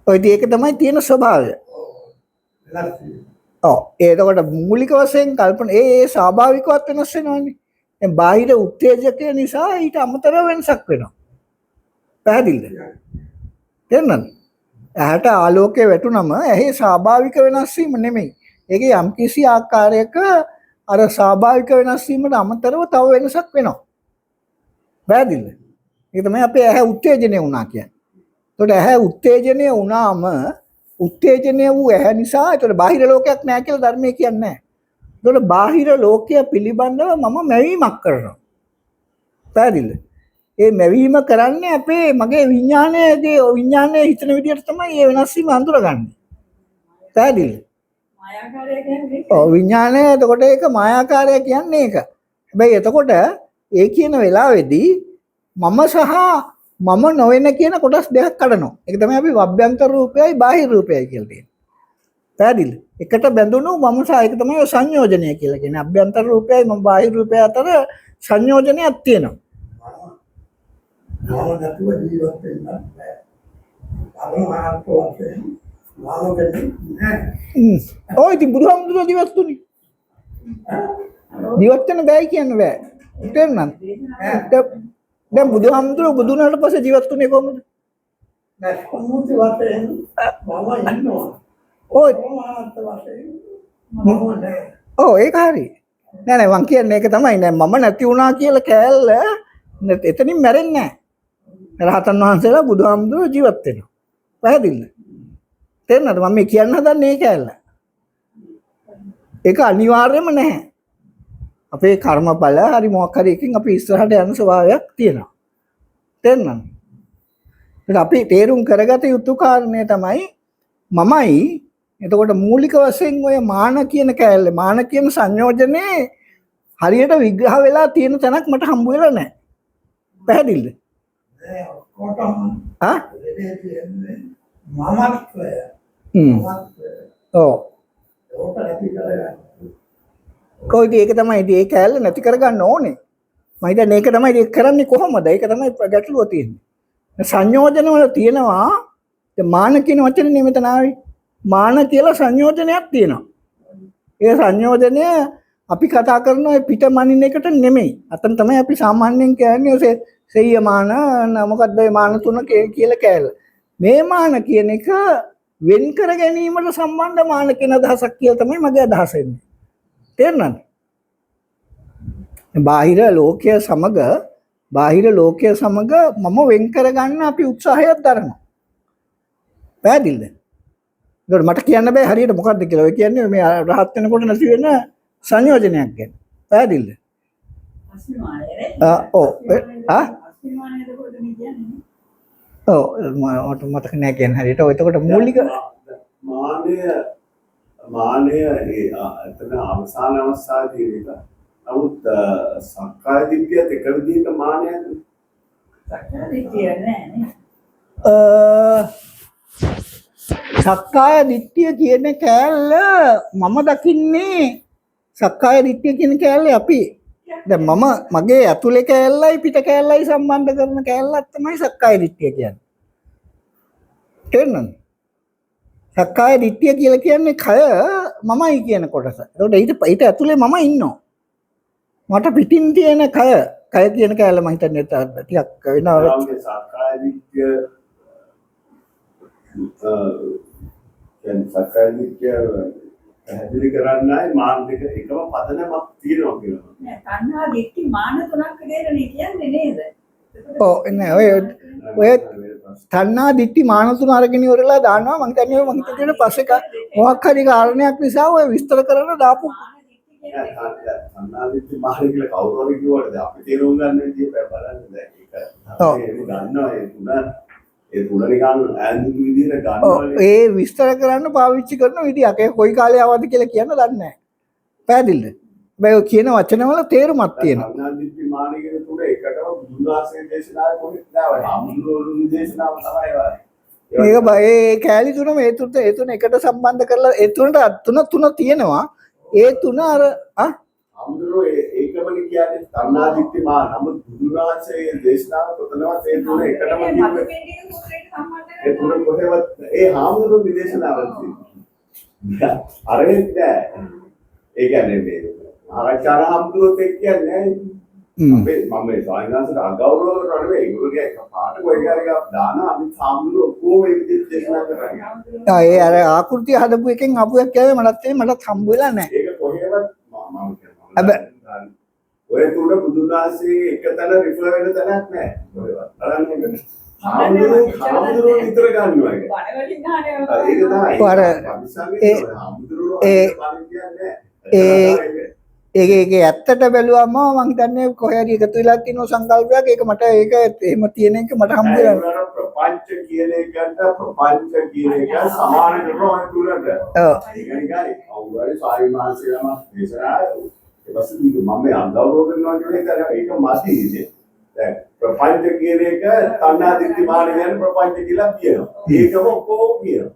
S1: ඔය ඒක තමයි තියෙන ස්වභාවය.
S3: වෙනස් වීම.
S1: ඔව් එතකොට මූලික වශයෙන් කල්පන ඒ ස්වාභාවිකවත් වෙනස් වෙනවනේ. දැන් බාහිර උත්තේජකය නිසා ඊට අමතරව වෙනසක් වෙනවා. පැහැදිලිද? තේරුණාද? ඇහැට ආලෝකය වැටුනම ඇහි ස්වාභාවික වෙනස් වීම නෙමෙයි. ඒකේ යම්කිසි ආකාරයක අර ස්වාභාවික වෙනස් වීමට අමතරව තව වෙනසක් වෙනවා. පැහැදිලිද? ඒක තමයි අපේ ඇහැ උත්තේජනය වුණා කියන්නේ. එතකොට ඇහැ උත්තේජනය වුණාම උත්තේජනය වූ ඇහැ නිසා එතකොට බාහිර ලෝකයක් නැහැ කියලා ධර්මයේ කියන්නේ නැහැ. එතකොට බාහිර ලෝකය පිළිබඳව මම මැවීමක් කරනවා. පැහැදිලිද? ඒ මැවීම කරන්නේ මගේ විඥානයේ හිතන විදිහට තමයි මේ වෙනස් වීම අඳුරගන්නේ. පැහැදිලිද?
S2: මායාකාරය කියන්නේ
S1: ඔව් විඥානය එතකොට ඒක මායාකාරය කියන්නේ ඒක. හැබැයි එතකොට ඒ කියන වෙලාවේදී මම සහ මම නොවන කියන කොටස් දෙකක් කඩනවා. ඒක තමයි අපි වභ්‍යන්තර රූපයයි බාහිර රූපයයි කියලා තියෙන්නේ. පැහැදිලිද? එකට බැඳුණු මම සහ ඒක තමයි සංයෝජනය කියලා කියන්නේ. අභ්‍යන්තර රූපයයි මම බාහිර රූපය අතර සංයෝජනයක් තියෙනවා.
S3: මම නැතුව ජීවත් වෙන්න බෑ. අරමාර්ථ වශයෙන් නාමකෙන්නේ නෑ.
S1: ඔය ඉතින් බුදුහාමුදුරුවෝ ජීවත් වුණේ. ජීවත් වෙන්න බෑ කියන්න බෑ. තේරුණාද? දැන් බුදුහාමුදුරුවෝ බුදු වුණාට පස්සේ ජීවත් වුණේ කොහොමද?
S3: නෑ සම්මුති වශයෙන් මම ඉන්නවා.
S1: ඔය
S3: අරමාර්ථ වශයෙන් මම නෑ.
S1: ඔව් ඒක හරි. නෑ මං කියන්නේ ඒක තමයි. නෑ මම නැති වුණා කියලා කෑල්ල එතනින් මැරෙන්නේ නෑ. රහතන් වහන්සේලා බුදුහාමුදුරුවෝ ජීවත් වෙනවා. පැහැදිලිද? තේරෙනවද? මම මේ කියන්න හදන්නේ ඒක ඇල්ල. ඒක අනිවාර්යම නැහැ. අපේ කර්මඵල හරි මොකක් හරි එකකින් අපි ඉස්සරහට යන ස්වභාවයක් තියෙනවා. තේරෙනවද? ඒක අපි තේරුම් කරගත යුතු කාරණේ තමයි මමයි. එතකොට මූලික වශයෙන් ඔය මාන කියන කැලේ මාන කියන සංයෝජනේ හරියට විග්‍රහ වෙලා තියෙන තැනක් මට හම්බ වෙලා නැහැ. පැහැදිලිද? ආ?
S3: මමත්වය.
S1: ඔව්. කොයිද ඒක තමයි ඒ කැලේ නැති කරගන්න ඕනේ. මම හිතන්නේ ඒක තමයි ඒක කරන්නේ කොහොමද? ඒක තමයි ගැටලුව තියෙන්නේ. සංයෝජන වල තියෙනවා මාන කියන වචනේ මෙතන ආවේ. මාන කියලා සංයෝජනයක් තියෙනවා. ඒ සංයෝජනය අපි කතා කරන ඔය පිට මනින්න එකට නෙමෙයි. අතන තමයි අපි සාමාන්‍යයෙන් කියන්නේ ඔය සෙය්‍ය මාන මොකක්ද ඔය මාන තුන කියලා කෑල්ල. මේ මාන කියන එක වෙන් කර ගැනීමට සම්බන්ධ මාන කියන අදහසක් කියලා තමයි මගේ අදහස එන්නේ. තේරුණාද? බාහිර ලෝකයේ සමග මම වෙන් කර ගන්න අපි උත්සාහයක් දරනවා. පැහැදිලිද? ඒකට මට කියන්න බෑ හරියට මොකක්ද කියලා. ඔය කියන්නේ මේ රහත් වෙනකොට නැති වෙන සංයෝජනයක් ගැන. පැහැදිලිද? මට මතක නෑ කියන්නේ හරියට. ඔය එතකොට මූලික
S3: මානය එතන අවසාන අවස්ථාවේදී ඒක. නමුත් සක්කාය දිට්ඨියත් එක විදිහක මානයක්.
S2: සක්කාය දිට්ඨිය නෑ නේ.
S1: සක්කාය දිට්ඨිය කියන කෑල්ල මම දකින්නේ සක්කාය දිට්ඨිය කියන කෑල්ලේ අපි දැන් මගේ ඇතුලේ කෑල්ලයි පිට කෑල්ලයි සම්බන්ධ කරන කෑල්ලක් තමයි සක්කාය දිට්ඨිය කියන්නේ. තේරුණාද? සක්කාය දිට්ඨිය කියලා කියන්නේ කය මමයි කියන කොටස. ඒකට ඊට ඇතුලේ මම ඉන්නවා. මට පිටින් තියෙන කය කියන කැලල මම හිතන්නේ ටිකක් වෙනවා.
S3: ඔයාගේ සක්කාය දිට්ඨිය සක්කාය දිට්ඨිය පැහැදිලි කරන්නයි මානසික එකම පදනමක් තියෙනවා කියලා.
S2: නෑ තණ්හා දිට්ඨි මාන තුනක් විදිහට කියන්නේ නේද?
S1: ඔව් නෑ ඔය තණ්හා දිට්ඨි මාන තුන අරගෙන ඉවරලා දානවා මං හිතන්නේ මං හිතන්නේ පස්සේ මොකක් හරි කාරණයක් නිසා ඔය විස්තර කරන්න දාපු
S3: අනාදිත්‍ය මාර්ගය කියලා කවුරු හරි කිව්වට දැන් අපි තේරුම් ගන්න විදිය බලන්න දැන් ඒක ගන්නවා ඒ තුන නිකන් ඈඳු විදියට ගන්නවා
S1: ඒ විස්තර කරන්න පාවිච්චි කරන විදියක් ඒ කොයි කාලේ ආවද කියලා කියන්න දන්නේ නැහැ පැහැදිලිද හැබැයි ඔය කියන වචනවල තේරුමක් තියෙනවා
S3: අනාදිත්‍ය මාර්ගය තුන එකටම බුදුදාසයේ දේශනාවේ කොහෙද දාවයි අමුදුරුගේ දේශනාව තමයි
S1: ඒක ඒ කෑලි තුනම ඒ තුන එකට සම්බන්ධ කරලා ඒ තුන තියෙනවා ඒ තුන අර
S3: අමුදුරෝ ඒකමනේ කියන්නේ තණ්හාදිත්‍ය මා නමුත් බුදුරජාණන්සේ දේශනාව කොතනවත් ඒ තුන එකටම කිව්වේ ඒ තුන කොහෙවත් ඒ හාමුදුරුවෝ විදේශනාවල් තියෙනවා අරෙත් නෑ ඒ කියන්නේ මේ ආචාර හාමුදුරුවෝ එක්ක කියන්නේ අපේ මම මේ සායනාසට අගෞරව කරනවා නෙවෙයි ඒගොල්ලෝ එක පාට කොයි හරි එකක් දානවා අපි හාමුදුරුවෝ ඔක්කොම ඒ විදිහට දේශනා කරන්නේ
S1: ඒ අර ආකෘතිය හදපු එකෙන් අපු එකක් කියවේ මටත් හම්බ වෙලා නැහැ
S3: ඒක කොහෙවත් මම ඔය තුන බුදුනාසේ එකතන රිෆර් වෙන තැනක් නැහැ. ඔයවත්. බලන්න හාමුදුරුවෝ විතර ගන්නවා ඒක.
S1: ඒක ඇත්තට බැලුවම මම හිතන්නේ කොහේ හරි එකතු වෙලා තියෙන සංකල්පයක් ඒක මට ඒක එහෙම තියෙන එක මට හම්බ වෙනවා.
S3: ප්‍රපංච කියන එකට ප්‍රපංච කියන එක සමාන කරනවා ඒ තුනට. ඔව්. ඒක නිකන් අවුරුයි සාරිමාංශයම දේශනා ඊපස්සේ මම අඳවරෝ කරනවා කියන එක ඒක මාසි ඉන්නේ. දැන් ප්‍රපංච කියන එක තණ්හා දිට්ඨි මාන කියන ප්‍රපංච කියලා කියනවා. ඒකම ඔක්කොම කියනවා.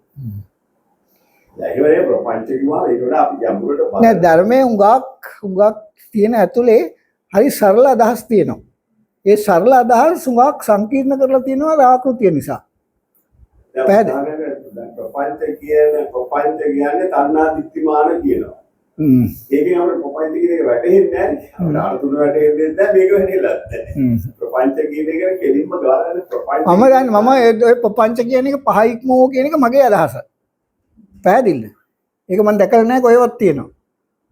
S3: දැන් ඒවලේ ප්‍රපංච කිව්වා ඒකට අපි යම්බුරට
S1: නෑ ධර්මයේ උඟක් තියෙන ඇතුලේ හරි සරල අදහස් තියෙනවා. ඒ සරල අදහස් උඟක් සංකීර්ණ කරලා තියෙනවා ආකෘතිය නිසා.
S3: පැහැදිලි. ප්‍රපංච කියන්නේ තණ්හා දිට්ඨි මාන කියනවා. ඒකෙන් අපිට ප්‍රපංච කියන එක වැටහෙන්නේ නැහැ නේ. අපිට අර තුන වැටහෙන්නේ නැහැ මේක වැටහෙලා නැහැ. ප්‍රපංච කියන එක කෙලින්ම ගාලා ප්‍රපංච
S1: මම දන්නේ මම ඔය ප්‍රපංච කියන එක පහ ඉක්මෝ කියන එක මගේ අදහස. පැහැදිලිද? ඒක මම දැකලා නැහැ කොහෙවත් තියෙනවා.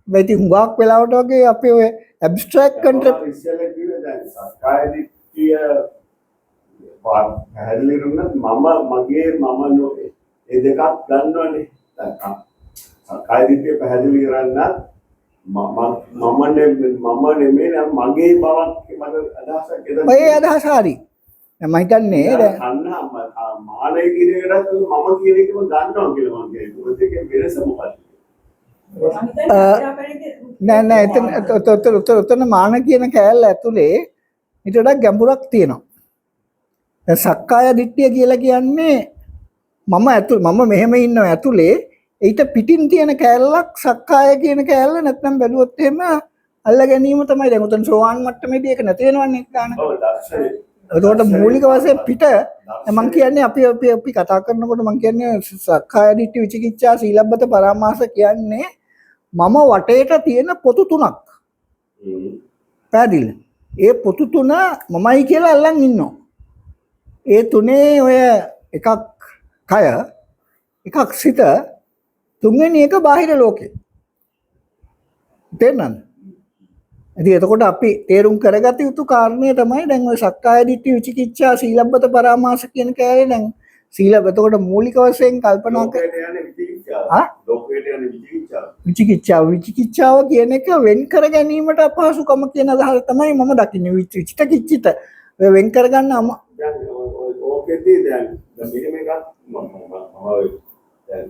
S1: හැබැයි ඉතින් හුඟක් වෙලාවට වගේ අපි ඔය ඇබ්ස්ට්‍රැක්ට් කන්සෙප්ට්
S3: ඉස්සෙල්ලා කිව්වේ දැන් සක්කාය දිට්ඨිය පැහැදිලි කරනත් මගේ මම නොවේ. ඒ දෙකක් ගන්නවනේ. දැන් සක්කාය දිට්ඨිය පැහැදිලි කරන්නත් මම නෙමෙයි මගේ බවක් මට අදහසක් එදා
S1: ඔය අදහස හරි. මම හිතන්නේ දැන්
S3: අන්න මානය කියන එකටත් මම කියන එකම ගන්නවා කියලා මම කියනවා. ඒක දෙකේ වෙනස මොකක්ද?
S1: නෑ එතන මාන කියන කෑල්ල ඇතුලේ ඊට වඩා ගැඹුරක් තියෙනවා. දැන් සක්කාය දිට්ඨිය කියලා කියන්නේ මම මෙහෙම ඉන්නවා ඇතුලේ ඊට පිටින් තියෙන කෑල්ලක් සක්කාය කියන කෑල්ල නැත්නම් බැලුවොත් එහෙම අල්ල ගැනීම තමයි දැන් උතන සෝවාන් මට්ටමේදී ඒක නැති වෙනවන්නේ ගන්න.
S3: ඔව් දර්ශනේ.
S1: ඒකට මූලික වශයෙන් පිට මම කියන්නේ අපි කතා කරනකොට මම කියන්නේ සක්කාය දිට්ඨි විචිකිච්ඡා සීලබ්බත පරාමාස කියන්නේ මම වටේට තියෙන පොතු තුනක්. පැහැදිලිද? ඒ පොතු තුන මමයි කියලා අල්ලන් ඉන්නවා. ඒ තුනේ ඔය එකක් කය එකක් සිත තුන්වෙනි එක බාහිර ලෝකේ. තේරෙනවද? ඉතින් එතකොට අපි තේරුම් කරගත යුතු කාරණය තමයි දැන් ඔය සක්කාය දිට්ඨි විචිකිච්ඡා සීලබ්බත පරාමාස කියන කෑලේ දැන් සීලබ්බත එතකොට මූලික වශයෙන් කල්පනා විචිකිච්ඡාව කියන එක වෙන් කර ගැනීමට අපහසුකම කියන අදහස තමයි මම දකින්නේ විචිකිච්ඡිත වෙන් කර ගන්න
S3: දැන් ඕකෙදී දැන් මෙහෙම එකක් දැන්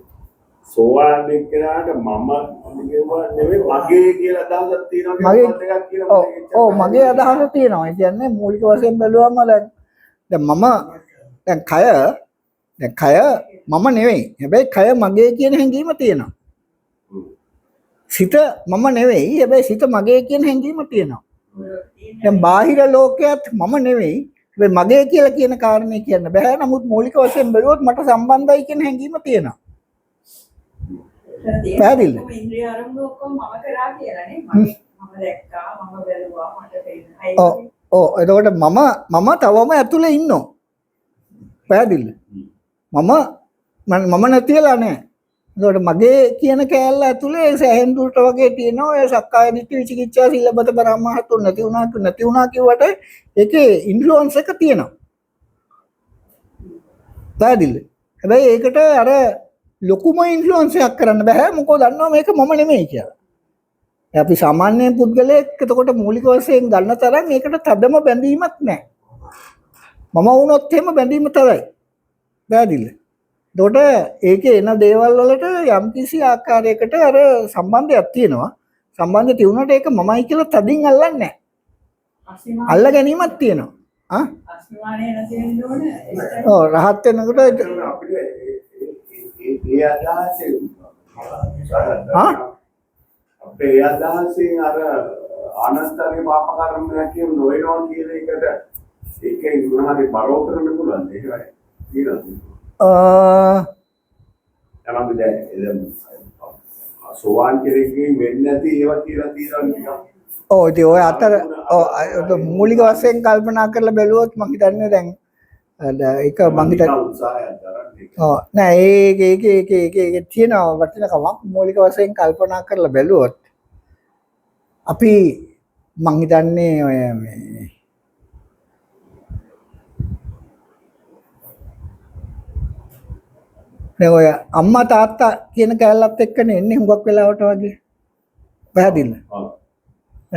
S3: සෝවාන් එක්කනට මම නෙමෙයි මගේ කියලා අදහසක් තියෙනවා එකක් කියලා
S1: ඔව් මගේ අදහස තියෙනවා. ඒ කියන්නේ මූලික වශයෙන් බැලුවම දැන් කය මම නෙවෙයි. හැබැයි කය මගේ කියන හැඟීම තියෙනවා. සිත මම නෙවෙයි. හැබැයි සිත මගේ කියන හැඟීම තියෙනවා. දැන් බාහිර ලෝකයක් මම නෙවෙයි. හැබැයි මගේ කියලා කියන කාරණේ කියන්න බෑ. නමුත් මූලික වශයෙන් බැලුවොත් මට සම්බන්ධයි කියන හැඟීම තියෙනවා. පැහැදිලිද?
S2: ඔක්කොම ඉන්ද්‍රිය අරමුණු ඔක්කොම මම කරා කියලානේ. මම දැක්කා, මම බැලුවා, මට පේනවා.
S1: ඔව් එතකොට මම තවම ඇතුලේ ඉන්නවා. පැහැදිලිද? මම නැතිලා නෑ. එතකොට මගේ කියන කෑල්ල ඇතුලේ සෑහෙන දුරට වගේ තියෙනවා ඔය සක්කාය දිට්ඨි විචිකිච්ඡා සීලබ්බත පරාමාස නැති වුණා කිව්වට ඒකේ ඉන්ෆ්ලුවන්ස් එක තියෙනවා. පැහැදිලිද? හැබැයි ඒකට අර ලොකුම ඉන්ෆ්ලුවන්ස් එකක් කරන්න බෑ. මොකද දන්නවා මේක මම නෙමෙයි කියලා. අපි සාමාන්‍ය පුද්ගලයෙක් එතකොට මූලික වශයෙන් ගන්න තරම් ඒකට තදම බැඳීමක් නැහැ. මම වුණොත් එහෙම බැඳීම තරයි. පැහැදිලිද? එතකොට ඒකේ එන දේවල් වලට යම්කිසි ආකාරයකට අර සම්බන්ධයක් තියෙනවා. සම්බන්ධය තියුණාට ඒක මමයි කියලා තදින් අල්ලන්නේ නැහැ. අල්ල ගැනීමක් තියෙනවා.
S2: අස්මිමානේ නැති වෙන්න ඕනේ.
S1: ඔව් රහත් වෙනකොට
S3: අපිට ඒ අදහසෙන් අපේ අදහසින් අර ආනස්තරේ පාප කර්මයක් කියන නොවනවා කියන එකට ඒකේ ගුණහරි බරෝ කරන්න පුළුවන් ඒකයි තියෙනවා. තමයි දැන් සෝවාන් කෙරෙකින් වෙන්නේ නැති ඒවා කියලා තියෙනවා.
S1: ඔව් ඉතින් ඔය අතර මූලික වශයෙන් කල්පනා කරලා බැලුවොත් මම හිතන්නේ දැන් ඒක මම හිතන්නේ
S3: උත්සාහයක් කරන්නේ.
S1: ඔව් නෑ ඒක තියෙනවා වටිනකමක් මූලික වශයෙන් කල්පනා කරලා බැලුවොත් අපි මම හිතන්නේ ඔය මේ ඔය අම්මා තාත්තා කියන කැලලත් එක්කනේ එන්නේ හුඟක් වෙලාවට වගේ. පැහැදිලිද?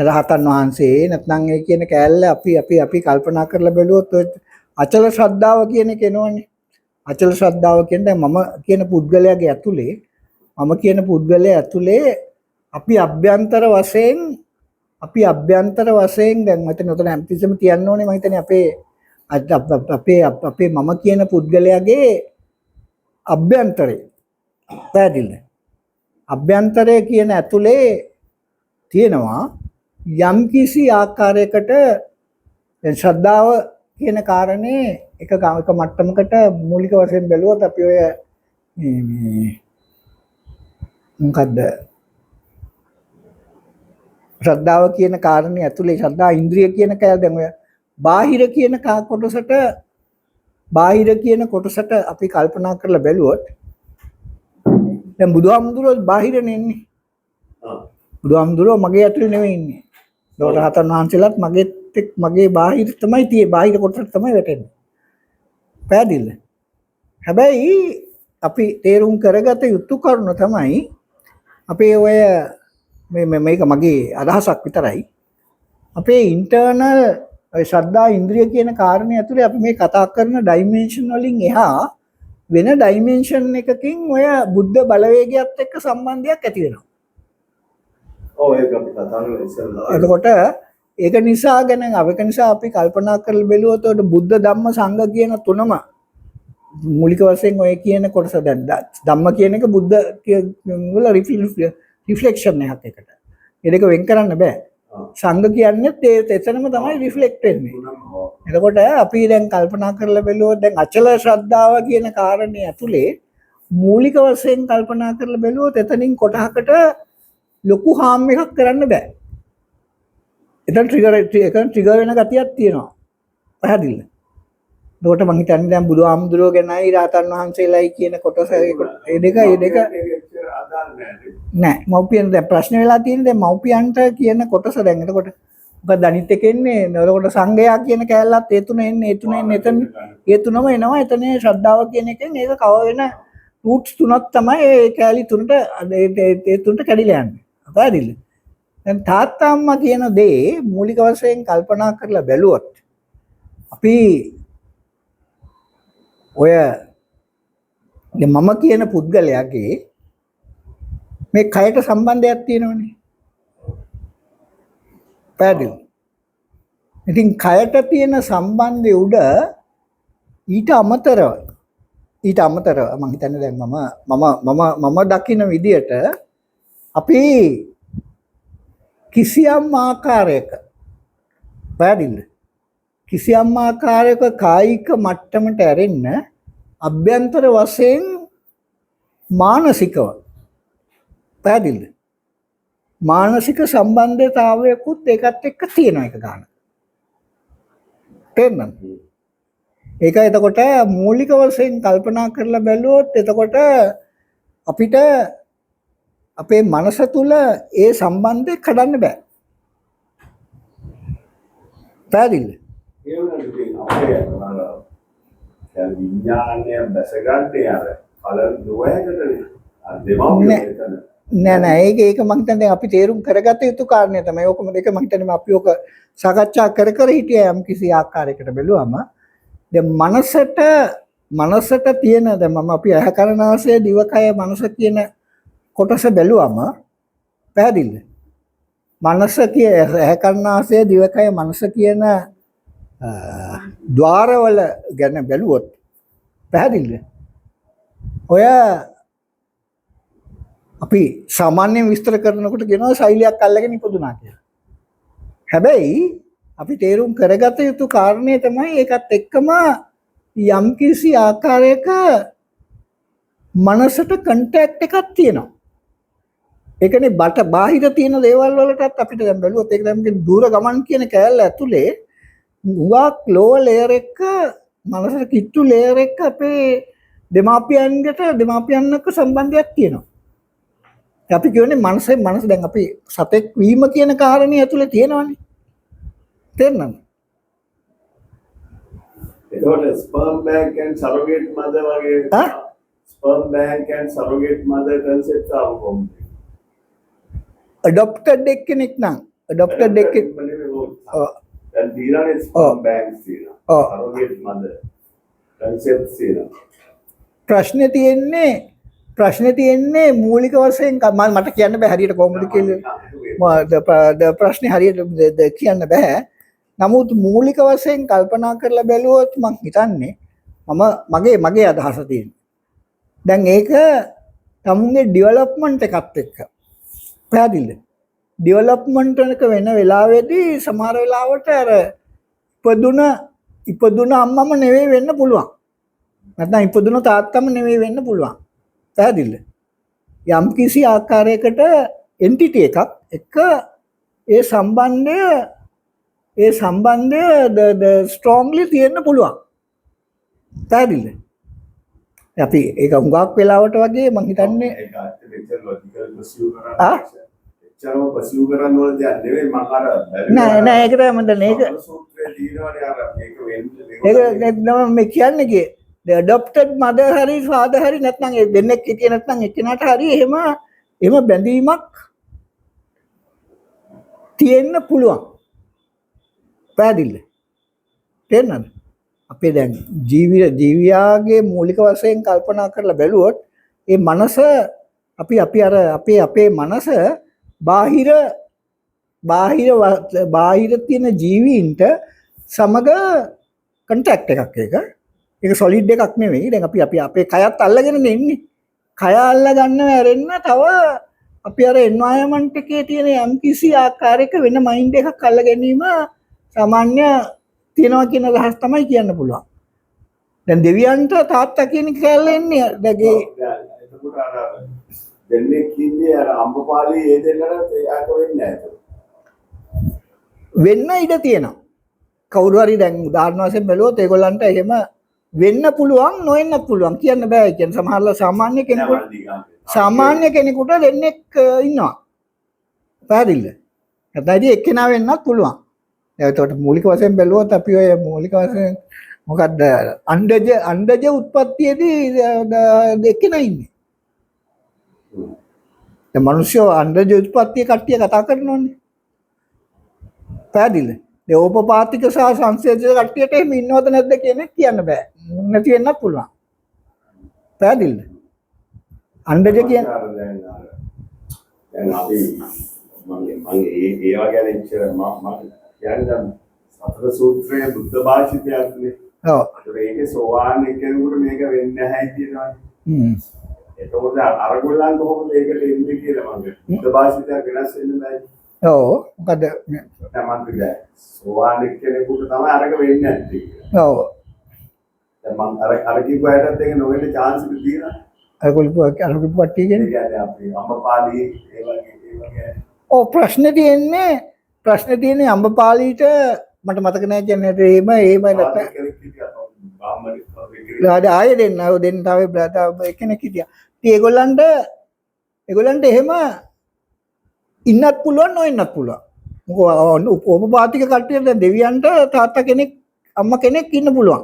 S1: රහතන් වහන්සේ නැත්නම් ඒ කියන කැලල අපි කල්පනා කරලා බැලුවොත් ඔය අචල ශ්‍රද්ධාව කියන එක එනවනේ. අචල ශ්‍රද්ධාව කියන්නේ මම කියන පුද්ගලයාගේ ඇතුලේ අපි අභ්‍යන්තර වශයෙන් දැන් මම උතන හැමතිස්සෙම තියන්න ඕනේ මම හිතන්නේ අපේ මම කියන පුද්ගලයාගේ අභ්‍යන්තරේ පැහැදිලිද? අභ්‍යන්තරය කියන ඇතුලේ තියෙනවා යම් කිසි ආකාරයකට ශ්‍රද්ධාව කියන කාරණේ එක මට්ටමකට මූලික වශයෙන් බැලුවොත් අපි ඔය මේ මොකද්ද ශ්‍රද්ධාව කියන කාරණේ ඇතුලේ ශ්‍රද්ධා ඉන්ද්‍රිය කියන කය දැන් ඔය බාහිර කියන කොටසට අපි කල්පනා කරලා බැලුවොත් දැන් බුදුහාමුදුරුවෝ බාහිරනේ ඉන්නේ. බුදුහාමුදුරුවෝ මගේ ඇතුලේ නෙවෙයි ඉන්නේ. රහතන් වහන්සේලාත් මගේ බාහිර තමයි තියෙන්නේ. බාහිර කොටසට තමයි වැටෙන්නේ. පැහැදිලිද? හැබැයි අපි තේරුම් කරගත යුතු කරුණ තමයි අපේ ඔය මේක මගේ අදහසක් විතරයි. අපේ ඉන්ටර්නල් ශ්‍රද්ධා ඉන්ද්‍රිය කියන කාරණේ ඇතුලේ අපි මේ කතා කරන ඩයිමෙන්ෂන් වලින් එහා වෙන ඩයිමෙන්ෂන් එකකින් ඔය බුද්ධ බලවේගයත් එක්ක සම්බන්ධයක් ඇති වෙනවා.
S3: ඔව් ඒක අපි කතා කරලා ඉස්සෙල්ලා.
S1: එතකොට ඒක නිසා අපි කල්පනා කරලා බැලුවොත් ඔය බුද්ධ ධම්ම සංඝ කියන තුනම මූලික වශයෙන් ඔය කියන කොටස දැන් ධම්ම කියන එක බුද්ධ වල රිෆ්ලෙක්ෂන් එකක් එකට. ඒ දෙක වෙන් කරන්න බෑ. සංඝ කියන්නේ එතනම තමයි රිෆ්ලෙක්ට් වෙන්නේ. එතකොට අපි දැන් කල්පනා කරලා බැලුවොත් දැන් අචල ශ්‍රද්ධාව කියන කාරණේ ඇතුලේ මූලික වශයෙන් කල්පනා කරලා බැලුවොත් එතනින් කොටහකට ලොකු හාම් එකක් කරන්න බෑ. එතන ට්‍රිගර් වෙන ගතියක් තියෙනවා. පැහැදිලිද? එතකොට මම හිතන්නේ දැන් බුදුහාමුදුරුවෝ ගැනයි රහතන් වහන්සේලායි කියන කොටස ඒ දෙක නෑ මව්පියන් දැන් ප්‍රශ්න වෙලා තියෙන්නේ දැන් මව්පියන්ට කියන කොටස දැන් එතකොට මොකද අනිත් එක එන්නේ එතකොට සංඝයා කියන කැලලත් ඒ තුන එන්නේ එතන ඒ තුනම එනවා එතන ශ්‍රද්ධාව කියන එකෙන් ඒක කව වෙන රූට්ස් තුනක් තමයි ඒ කැලි තුනට ඒ තුනට කැඩිලා යන්නේ. පැහැදිලිද? දැන් තාත්තා අම්මා කියන දේ මූලික වශයෙන් කල්පනා කරලා බැලුවොත් අපි ඔය මම කියන පුද්ගලයාගේ මේ කයට සම්බන්ධයක් තියෙනවනේ. පැහැදිලිද? ඉතින් කයට තියෙන සම්බන්ධය උඩ ඊට අමතරව මම හිතන්නේ දැන් මම දකින විදියට අපි කිසියම් ආකාරයක පැහැදිලිද? කිසියම් ආකාරයක කායික මට්ටමට ඇරෙන්න අභ්‍යන්තර වශයෙන් මානසිකව පැහැදිලිද? මානසික සම්බන්ධතාවයකුත් ඒකත් එක්ක තියෙන එක ගන්න. තේරෙනවද? ඒක එතකොට මූලික වශයෙන් කල්පනා කරලා බැලුවොත් එතකොට අපිට අපේ මනස තුල ඒ සම්බන්ධය කඩන්න බෑ. පැහැදිලිද?
S3: ඒ වුණාට ඉතින් අපේ දැන් විඥානය දැසගන්නේ අර කලර් නොවැකටනේ. අර දෙමාපියෝ එතන.
S1: නෑ ඒක මම හිතන්නේ අපි තේරුම් කරගත යුතු කාරණේ තමයි. ඕකම දෙක මම හිතන්නේ අපි ඕක සාකච්ඡා කර හිටියා යම් කිසි ආකාරයකට බැලුවම දැන් මනසට තියෙන දැන් මම අපි ඇහැ කන නාසය දිවකය මනස කියන කොටස බැලුවම පැහැදිලිද? මනස කිය ඇහැ කන නාසය දිවකය මනස කියන ద్వාරවල ගැන බැලුවොත් පැහැදිලිද? ඔය අපි සාමාන්‍යයෙන් විස්තර කරනකොට කියනවා ශෛලියක් අල්ලගෙන ඉපදුනා කියලා. හැබැයි අපි තේරුම් කරගත යුතු කාරණේ තමයි ඒකත් එක්කම යම්කිසි ආකාරයක මනසට කන්ටැක්ට් එකක් තියෙනවා. ඒකනේ බාහිර තියෙන දේවල් වලටත් අපිට දැන් බැලුවොත් ඒක දැන් දුර ගමන් කියන කෑල්ල ඇතුලේ උගක් ලෝව ලේයර් එක මනසට කිට්ටු ලේයර් එක අපේ දෙමාපියන්ක සම්බන්ධයක් තියෙනවා. අපි කියන්නේ මනස දැන් අපි සතෙක් වීම කියන කාරණේ ඇතුලේ තියෙනවානේ. තේරෙනවද?
S3: එතකොට sperm bank and surrogate mother වගේ sperm bank and surrogate mother concepts ආව කොහොමද?
S1: adopted එක්කෙනෙක් නම් adopted එක්කෙනෙක්
S3: දැන් දීලානේ sperm banks තියෙනවා. surrogate mother concepts තියෙනවා.
S1: ප්‍රශ්නේ තියෙන්නේ මූලික වශයෙන් මට කියන්න බෑ හරියට කොහොමද කියලා ප්‍රශ්නේ හරියට කියන්න බෑ. නමුත් මූලික වශයෙන් කල්පනා කරලා බැලුවොත් මම හිතන්නේ මගේ අදහස තියෙන්නේ. දැන් ඒක තමුන්ගේ ඩෙවලොප්මන්ට් එකත් එක්ක පැහැදිලිද? ඩෙවලොප්මන්ට් එක වෙන වෙලාවෙදී සමහර වෙලාවට අර ඉපදුන අම්මම නෙවෙයි වෙන්න පුළුවන්. නැත්නම් ඉපදුන තාත්තම නෙවෙයි වෙන්න පුළුවන්. පැහැදිලිද? යම් කිසි ආකාරයකට එන්ටිටි එකක් එක ඒ සම්බන්ධය ස්ට්‍රෝංග්ලි තියෙන්න පුළුවන්. පැහැදිලිද? අපි ඒක හුඟක් වෙලාවට වගේ මම හිතන්නේ
S3: ඒක ඇත්තට ලොජිකල් පර්සියු කරනවා. එච්චරම පර්සියු කරන්න ඕන දෙයක් නෙවෙයි මම අර
S1: නෑ ඒක තමයි මම දන්නේ ඒක
S3: සූත්‍රයේ තියෙනවානේ අර මේක
S1: ඒක මේ කියන්නේ the adopted mother hari father hari නැත්නම් ඒ දෙන්නෙක් හිටියේ නැත්නම් එක්කෙනාට හරි එහෙම බැඳීමක් තියෙන්න පුළුවන්. පැහැදිලිද? තේරෙනවද? අපේ දැන් ජීවියාගේ මූලික වශයෙන් කල්පනා කරලා බැලුවොත් ඒ මනස අපේ මනස බාහිර තියෙන ජීවීන්ට සමග කන්ටැක්ට් එකක් ඒක සොලිඩ් එකක් නෙවෙයි. දැන් අපි අපේ කයත් අල්ලගෙන ඉන්නේ. කය අල්ල ගන්නව ඇරෙන්න තව අපි අර එන්වයරන්මන්ට් එකේ තියෙන යම්කිසි ආකාරයක වෙන මයින්ඩ් එකක් අල්ල ගැනීම සාමාන්‍ය තියනවා කියන අදහස් තමයි කියන්න පුළුවන්. දැන් දෙවියන්ට තාත්තා කියන කැලේ එන්නේ දැගේ
S3: එතකොට අර දෙන්නේ කිව්වේ අර අම්බපාලි ඒ දෙන්නට ඒක වෙන්නේ නැහැ.
S1: වෙන්න ඉඩ තියෙනවා. කවුරු හරි දැන් උදාහරණ වශයෙන් බැලුවොත් ඒගොල්ලන්ට එහෙම වෙන්න පුළුවන් නොවෙන්නත් පුළුවන් කියන්න බෑ. කියන්නේ සමහරවල් සාමාන්‍ය කෙනෙකුට දෙන්නෙක් ඉන්නවා. පැහැදිලිද? නැත්නම් එක්කෙනා වෙන්නත් පුළුවන්. එතකොට මූලික වශයෙන් බැලුවොත් අපි ඔය මූලික වශයෙන් මොකක්ද අණ්ඩජ උත්පත්තියේදී දෙකෙනා ඉන්නේ. දැන් මිනිස්සු අණ්ඩජ උත්පත්තිය කට්ටිය කතා කරනවානේ. පැහැදිලිද? ඒ ඕපපාතික සහ සංසේචක කට්ටියට එහෙම ඉන්නවද නැද්ද කියන එක කියන්න බෑ. නැති වෙන්නත් පුළුවන්. පැහැදිලිද? අණ්ඩජ කියන්නේ
S3: දැන් අපි මම ඒවා ගැන ඉච්චර මම කියන්නේ දැන් සතර සූත්‍රයේ බුද්ධ භාෂිතයක් නේ.
S1: ඔව්.
S3: ඒකේ සෝවාන් කෙනෙකුට මේක වෙන්නේ නැහැ කියනවානේ. එතකොට අරගොල්ලන් කොහොමද ඒකට එන්නේ කියලා මම බුද්ධ භාෂිතයක් වෙනස් වෙන්න බෑ.
S1: ඔව්. මොකද
S3: තමන් සෝවාන් කෙනෙකුට තමයි අරක වෙන්නේ නැත්තේ.
S1: ඔව්.
S3: දැන් මම අර කිව්ව අයටත් ඒක නොවෙන්න chance එක තියෙනවා.
S1: අර කොල්පු කට්ටිය
S3: ඒ
S1: කියන්නේ.
S3: කියන්නේ අපි අම්බපාලි ඒ වගේ
S1: ඔව් ප්‍රශ්නේ තියෙන්නේ අම්බපාලීට මට මතක නැහැ කියන්නේ එහෙම නැත්නම්
S3: කෙනෙක් හිටියා බාම්මලි
S1: ආයෙ දෙන්න තව එක්කෙනෙක් හිටියා. ඉතින් ඒගොල්ලන්ට එහෙම ඉන්නත් පුළුවන් නොඉන්නත් පුළුවන්. මොකද උපපාතික කට්ටියට දැන් දෙවියන්ට තාත්තා කෙනෙක් අම්මා කෙනෙක් ඉන්න පුළුවන්.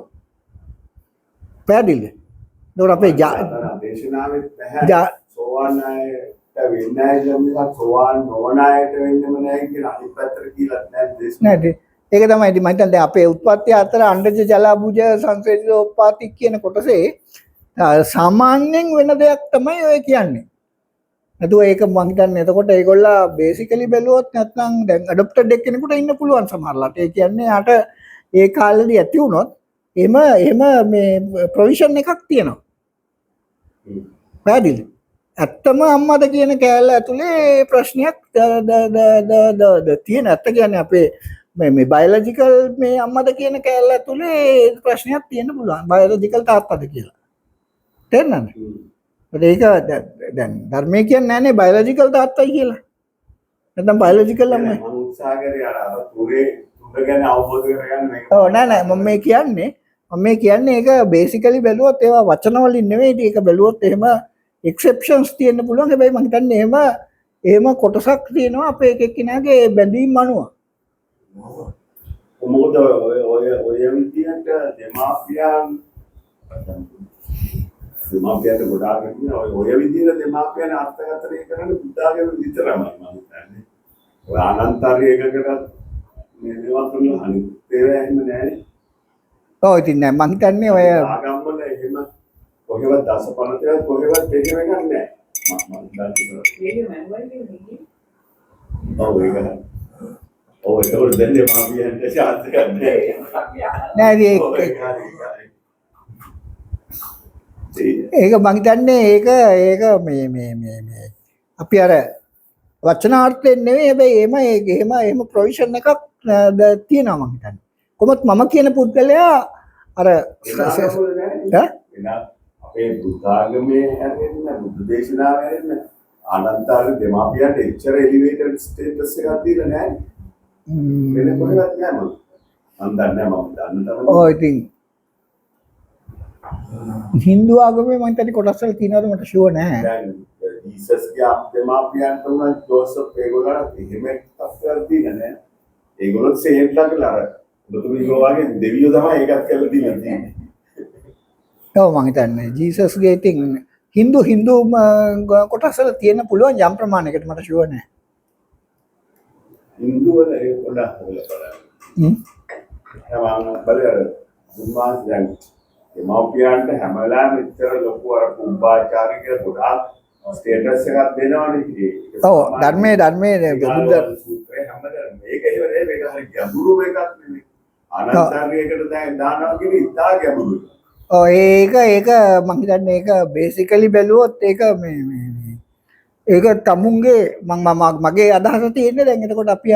S1: පැහැදිලිද? ඒකට අපේ
S3: දේශනාවෙත් නැහැ සෝවාන් අයට වෙන්නේ නැහැ කියන එක සෝවාන් නොවන අයට වෙන්නේම නැහැ කියලා අනිත් පැත්තට කියලා නැහැ දේශනාව.
S1: නේද? ඒක තමයි ඉතින් මම හිතන්නේ දැන් අපේ උත්පත්ති අතර අණ්ඩජ ජලාභුජ සංශ්ලේෂිත උපාති කියන කොටසේ සාමාන්‍යයෙන් වෙන දෙයක් තමයි ඔය කියන්නේ. නැතුව ඒක මම හිතන්නේ එතකොට ඒගොල්ලා බේසිකලි බැලුවොත් නැත්නම් දැන් ඇඩොප්ටඩ් එක්කෙනෙකුට ඉන්න පුළුවන් සමහරලාට. ඒ කියන්නේ යාට ඒ කාලෙදී ඇති වුණොත් එහෙම මේ ප්‍රොවිෂන් එකක් තියෙනවා. පැහැදිලි. ඇත්තම අම්මද කියන කෑල්ල ඇතුලේ ප්‍රශ්නයක් තියෙන. ඇත්ත කියන්නේ අපේ මේ බයොලොජිකල් මේ අම්මද කියන කෑල්ල ඇතුලේ ප්‍රශ්නයක් තියෙන්න පුළුවන්. බයොලොජිකල් තාත්තද කියලා. තේරෙනවද? ඒක දැන් ධර්මයේ කියන්නේ නැහැනේ බයොලොජිකල් තාත්තයි කියලා. නැත්නම් බයොලොජිකල් අම්මයි.
S3: මම උත්සාහ කරේ අර තුරේ තුර ගැන අවබෝධ කරගන්න මේක.
S1: ඔව් නෑ මම මේ කියන්නේ ඒක බේසිකලි බැලුවොත් ඒවා වචන වලින් නෙවෙයි. ඒක බැලුවොත් එහෙම එක්සෙප්ෂන්ස් තියෙන්න පුළුවන්. හැබැයි මම හිතන්නේ එහෙම කොටසක් තියෙනවා අපේ එක එක්කිනාගේ බැඳීම් අනුව.
S3: මොකද ඔය විදිහට දෙමාපියන්ට ගොඩාක් ඔය විදිහට දෙමාපියන් අර්ථකථනය කරන්න බුද්ධාගම විතරමයි මම හිතන්නේ. ඔය අනන්තරියකකට මේවා කරන අනිත් ඒවා එහෙම නැහැ.
S1: ඔව් ඉතින් නෑ මම හිතන්නේ ඔය
S3: ආගම්වල එහෙම කොහෙවත් දසපනතයක් කොහෙවත් එහෙම එකක් නැහැ. මම දන්නේ.
S2: ඒක මැනුවල් එකේ
S3: ඔව් ඒක. ඔව් ඒක දෙන්න දෙමාපියන්ට chance එකක් නැහැ.
S1: නෑ ඒක මම හිතන්නේ ඒක මේ අපි අර වචනාර්ථයෙන් නෙවෙයි හැබැයි එහෙම ප්‍රොවිෂන් එකක් තියෙනවා මම හිතන්නේ. කොහොමත් මම කියන පුද්ගලයා අර
S3: අපේ බුද්ධාගමේ හැරෙන්න බුද්ධ දේශනාව හැරෙන්න අනන්තර දෙමාපියන්ට එච්චර එලිවේටඩ් ස්ටේටස් එකක් දීලා නැහැ. වෙන කොහෙවත් නැහැ මම දන්නේ මම දන්න තරම.
S1: ඔව් ඉතින් හින්දු ආගමේ මම හිතන්නේ කොටස් වල තියෙනවද මට ෂුවර් නැහැ.
S3: දැන් ජීසස්ගේ දෙමාපියන්ට උනත් ජෝසප් ඒගොල්ලන්ට එහෙම තත්ත්වයක් දීලා නැහැ. ඒගොල්ලෝ සේන්ට්ලා කියලා අර ඔබතුමී වගේ දෙවියෝ තමයි ඒකත් කරලා දීලා තියෙන්නේ.
S1: ඔව් මම හිතන්නේ ජීසස්ගේ ඉතින් හින්දු කොටස් වල තියෙන පුළුවන් යම් ප්‍රමාණයකට මට ෂුවර් නැහැ.
S3: හින්දු වල ඒක පොඩ්ඩක් බලන්න. තමන් බලන්න දුන්නාස් දැන් දෙමාපියන්ට හැම වෙලාවෙම ඉතර ලොකු අර කුම්භාචාරික ගොඩාක් ස්ටේටස් එකක් දෙනවනේ.
S1: ඔව් ධර්මයේ
S3: බුද්ධ සූත්‍රය හැමදාම මේක එහෙම නෙවෙයි මේක හරි ගැඹුරු එකක් නෙවෙයි. අනන්තරියකට දැන් දානවා කියන්නේ ඉතා ගැඹුරුයි.
S1: ඔව් ඒක මම හිතන්නේ ඒක බේසිකලි බැලුවොත් ඒක ඒක තමුන්ගේ මගේ අදහස තියෙන්නේ දැන් එතකොට අපි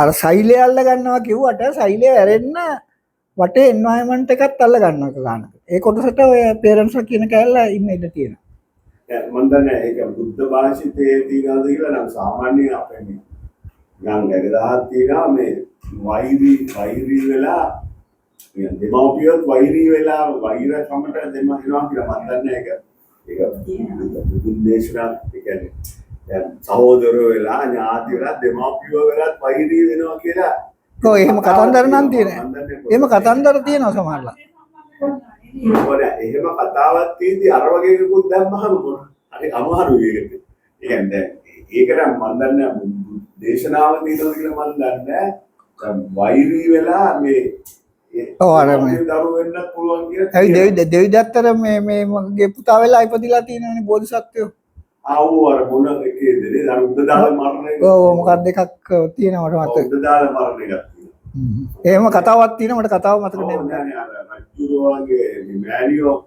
S1: අර සෛලය අල්ල ගන්නවා කිව්වට සෛලය ඇරෙන්න වටේ එන්වයරන්මන්ට් එකත් අල්ල ගන්නවා ගන්න. ඒ කොටසට ඔය පේරන්ට්ස් කියන කැලල ඉන්න ඉඩ තියෙනවා.
S3: දැන් මම දන්නේ ඒක බුද්ධ භාෂිතයේ තියෙනවද කියලා නම් සාමාන්‍යයෙන් අපේ නම් ගැගදහක් තියෙනවා මේ වෛරී වෙලා දෙමව්පියොත් වෛරී වෙලා වෛරකමට දෙමව්පියෝ කියලා මම දන්නේ ඒක බුදුන් දේශනා කියන්නේ දැන් සහෝදරයෝ වෙලා ඥාති වෙලා දෙමව්පියෝ වෙලා වෛරී වෙනවා කියලා.
S1: ඔව් එහෙම කතන්දර නම් තියෙනවා. එහෙම කතන්දර තියෙනවා සමහරලා.
S3: මොකද එහෙම කතාවක් තියෙද්දි අර වගේ එකකුත් දැම්මහම මොන හරි අමාරුයි ඒකට. ඒ කියන්නේ ඒක නම් මම දන්නේ දේශනාව තියෙනවා කියලා මම දන්නේ වෛරී වෙලා මේ
S1: ඔව් අර මේ
S3: දරුවෝ වෙන්නත් පුළුවන් කියලා.
S1: ඇයි දෙවිදත්තර මේ මගේ පුතා වෙලා ඉපදිලා තියෙනවනේ බෝධිසත්වයෝ.
S3: ආවෝ අර මොන එකේද නේ අර උද්ද දාලා මරණ එක.
S1: ඔව් මොකක්ද එකක් තියෙනවා මට මතක.
S3: උද්ද දාලා මරණ එකක් තියෙනවා.
S1: එහෙම කතාවක් තියෙනවා මට කතාව මතක
S3: නෑ. රජුරෝ වගේ මෑනියෝ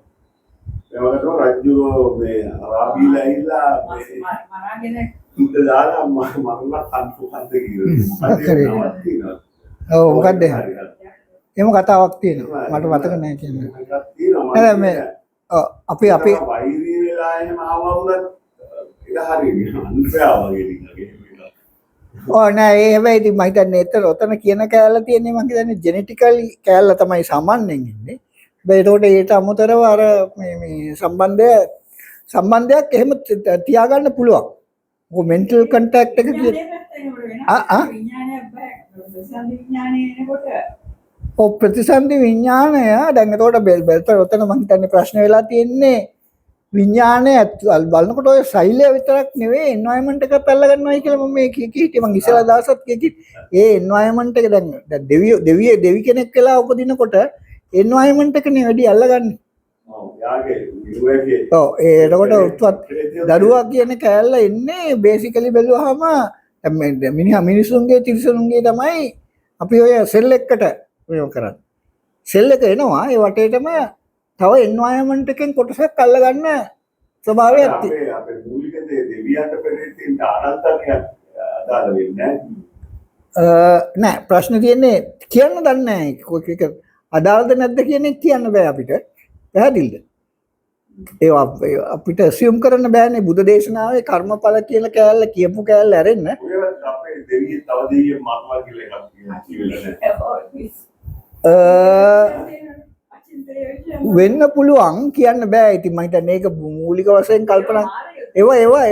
S3: ඒවලට රජුරෝ මේ රාබීලා ඉල්ලා මේ
S2: මරාගෙන
S3: උද්ද දාලා මරණ කන්ද කියලා.
S1: ඔව් මොකක්ද එහෙම කතාවක් තියෙනවා මට මතක නෑ කියන්නේ.
S3: තියෙනවා.
S1: අපි
S3: වෛරී වෙලා එහෙම ආවා වුණත් ඒක හරියට අන්ෆෙයාර් වගේ ටිකක්.
S1: නෑ ඒ හැබැයි ඉතින් මම හිතන්නේ එතන ඔතන කියන කෑල්ල තියෙන්නේ මම හිතන්නේ ජෙනටිකලි කෑල්ල තමයි සාමාන්‍යයෙන් ඉන්නේ. ඒකට ඒට අමතරව අර මේ සම්බන්ධයක් එහෙම තියාගන්න පුළුවන්. ඔක මෙන්ටල් කන්ටැක්ට් එක කියන ප්‍රතිසන්ධි විඥානය දැන් එතකොට ඔතන මම හිතන්නේ ප්‍රශ්න වෙලා තියෙන්නේ විඥානය බලනකොට ඔය සෛලය විතරක් නෙවෙයි එන්වයරන්මන්ට් එකත් අල්ල ගන්නවයි කියලා මම මේ හිටියේ මම ඉස්සලා දවසත් ඒ එන්වයරන්මන්ට් එක දැන් දෙවි කෙනෙක් වෙලා උපදිනකොට එන්වයරන්මන්ට් එකනේ වැඩි අල්ලගන්නේ. එතකොට දරුවා කියන කෑල්ල එන්නේ බේසිකලි බැලුවාම මිනිසුන්ගේ තිරිසනුන්ගේ තමයි අපි ඔය සෙල් එකට ප්‍රයෝග කරන්නේ. සෙල් එක එනවා ඒ වටේටම තව එන්වයරන්මන්ට් එකෙන් කොටසක් අල්ලගන්න ස්වභාවයක් තියෙනවා.
S3: අපේ මූලික දේ දෙවියන්ට පෙරේතින් ආනන්තරිය අදාළ වෙන්නේ
S1: නෑ ප්‍රශ්න තියෙන්නේ කියන්න දන්නේ නැහැ කොක අදාළද නැද්ද කියන එක කියන්න බෑ අපිට. පැහැදිලිද? ඒවා අපිට assume කරන්න බෑනේ බුද්ධ දේශනාවේ කර්මඵල කියන කෑල්ල කියපු කෑල්ල ඇරෙන්න.
S3: අපේ දෙවියන් තව දෙවියන් මාත්මා කියලා එකක් කියවිලා නැහැ.
S1: වෙන්න පුළුවන් කියන්න බෑ. ඉතින් මම හිතන්නේ ඒක මූලික වශයෙන් කල්පනා ඒවා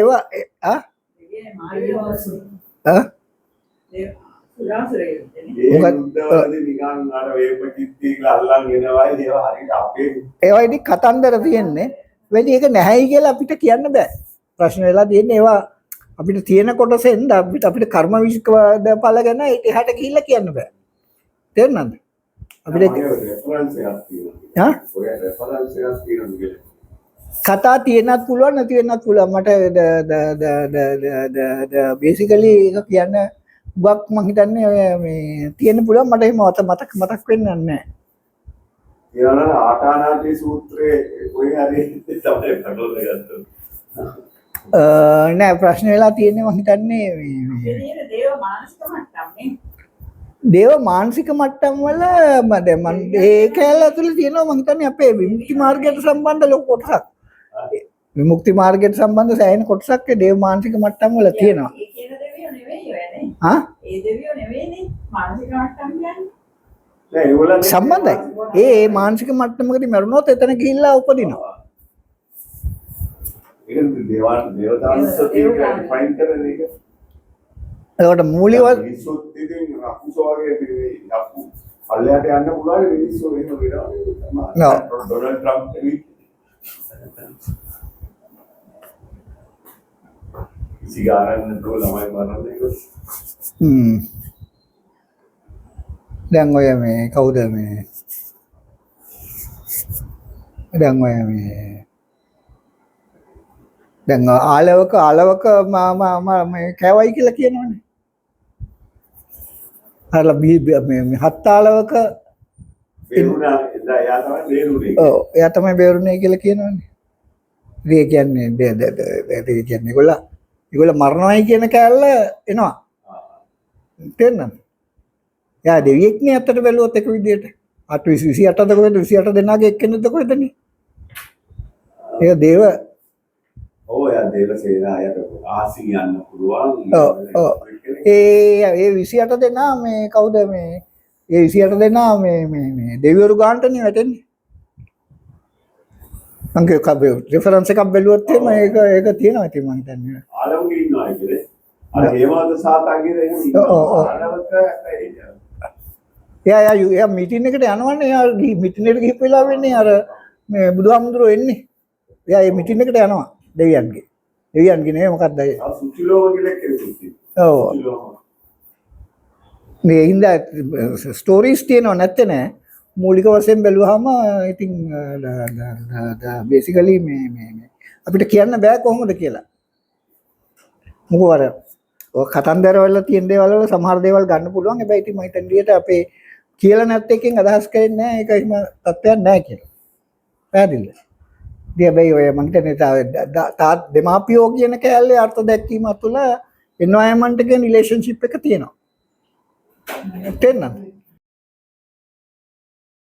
S1: ඒවා ඉතින් කතන්දර තියෙන්නේ. වෙලී ඒක නැහැයි කියලා අපිට කියන්න බෑ. ප්‍රශ්න වෙලා තියෙන්නේ ඒවා අපිට තියෙන කොටසෙන් අපිට කර්ම විශ්වාද ඵල ගැන එහාට ගිහිල්ලා කියන්න බෑ. තේරුණාද? අපිට කතා තියෙනත් පුළුවන් නැති වෙන්නත් පුළුවන්. මට බේසිකලි ඒක කියන්න ගොක් මම හිතන්නේ ඔය මේ තියෙන්න පුළුවන්. මට එහෙම මතක් වෙන්නේ නැහැ.
S3: ඊළඟ ආටානාදී සූත්‍රයේ ඔය හරි තමයි කටෝල ගත්තා.
S1: නෑ ප්‍රශ්න වෙලා තියෙන්නේ මම හිතන්නේ දේව මානසික මට්ටම් වල මම ඒ කැලේ ඇතුලේ තියෙනවා මම හිතන්නේ අපේ විමුක්ති මාර්ගයට සම්බන්ධ ලොකු කොටසක්. විමුක්ති මාර්ගයට සම්බන්ධ සෑහෙන කොටසක් ඒ දේව මානසික මට්ටම් වල තියෙනවා.
S2: ඒ කියන දෙවියෝ නෙවෙයි ඔය නේ.
S1: හා?
S2: ඒ දෙවියෝ නෙවෙයිනේ මානසික මට්ටම් කියන්නේ.
S3: නෑ ඒගොල්ලන්
S1: සම්බන්ධයි. ඒ මානසික මට්ටමකදී මරුණොත් එතන ගිහිල්ලා උපදිනවා.
S3: ඒක දේවතාවුන් සතිය ඩිෆයින් කරන එක.
S1: ඒකට මූලිකව
S3: මිනිස්සුත් ඉතින් අකුසෝ වගේ මේ අපු පල්ලයට යන්න පුළුවන් මිනිස්සු එහෙම වෙනවා. ඩොනල්ඩ් ට්‍රම්ප් සිගාරන්න දෝ ළමයි මරන්නේ ඒක.
S1: දැන් ඔය මේ කවුද මේ දැන් ඔය මේ දැන් ආලවක මේ කෑවයි කියලා කියනවනේ. අරලා මේ හත් ආලවක
S3: බේරුණා එයා තමයි බේරුනේ.
S1: ඔව් එයා තමයි බේරුනේ කියලා කියනවනේ. ඒ කියන්නේ ඒගොල්ල මරණවයි කියන කෑල්ල එනවා. තේරෙනවද? යා දෙවියෙක් නේ අතට බැලුවොත් එක විදියට. 28ද කොහෙද 28 දෙනාගේ එක්කෙනෙක්ද කොහෙදනේ? ඒක දේව
S3: යා දේව සේනායට ආසි යන්න පුළුවන්.
S1: ඒ 28 දෙනා මේ කවුද මේ ඒ 28 දෙනා මේ දෙවිවරු ගානටනේ වැටෙන්නේ. අංගේ කබේ රෙෆරන්ස් එකක් බැලුවොත් එහෙම ඒක තියෙනවා ඉතින් මම හිතන්නේ.
S3: ආලවගේ ඉන්නවා ඒකනේ. අර හේමන්ත සාතාගේ එහෙම ඉන්නවා. ආලවක
S1: එයා මීටින් එකට යනවන්නේ. එයා මීටින් එකට ගිහින් වෙලා වෙන්නේ අර මේ බුදුහාමුදුරුවෝ එන්නේ. එයා මේ මීටින් එකට යනවා දෙවියන්ගේ. දෙවියන්ගේ නේ මොකක්ද ඒ?
S3: සුචිලෝව කියලා කෙනෙක්.
S1: ඔව්. මේ හින්දා ස්ටෝරීස් තියෙනව නැත්තේ නෑ. මූලික වශයෙන් බැලුවාම ඉතින් බේසිකලි මේ අපිට කියන්න බෑ කොහොමද කියලා. මොකද අර ඔය කතන්දර වල තියෙන දේවල් වල සමහර දේවල් ගන්න පුළුවන්. හැබැයි ඉතින් මම හිතන්නේ අපේ කියලා නැත් එකෙන් අදහස් කරන්නේ නැහැ. ඒක එහෙම තත්ත්වයක් නැහැ කියලා. පැහැදිලිද? හැබැයි ඔය මම හිතන්නේ තාත් දෙමාපියෝ කියන කැලේ අර්ථ දැක්වීම තුළ එන්වයරන්මන්ට් එකේ රිලේෂන්ෂිප් එක තියෙනවා. තේරෙනවද?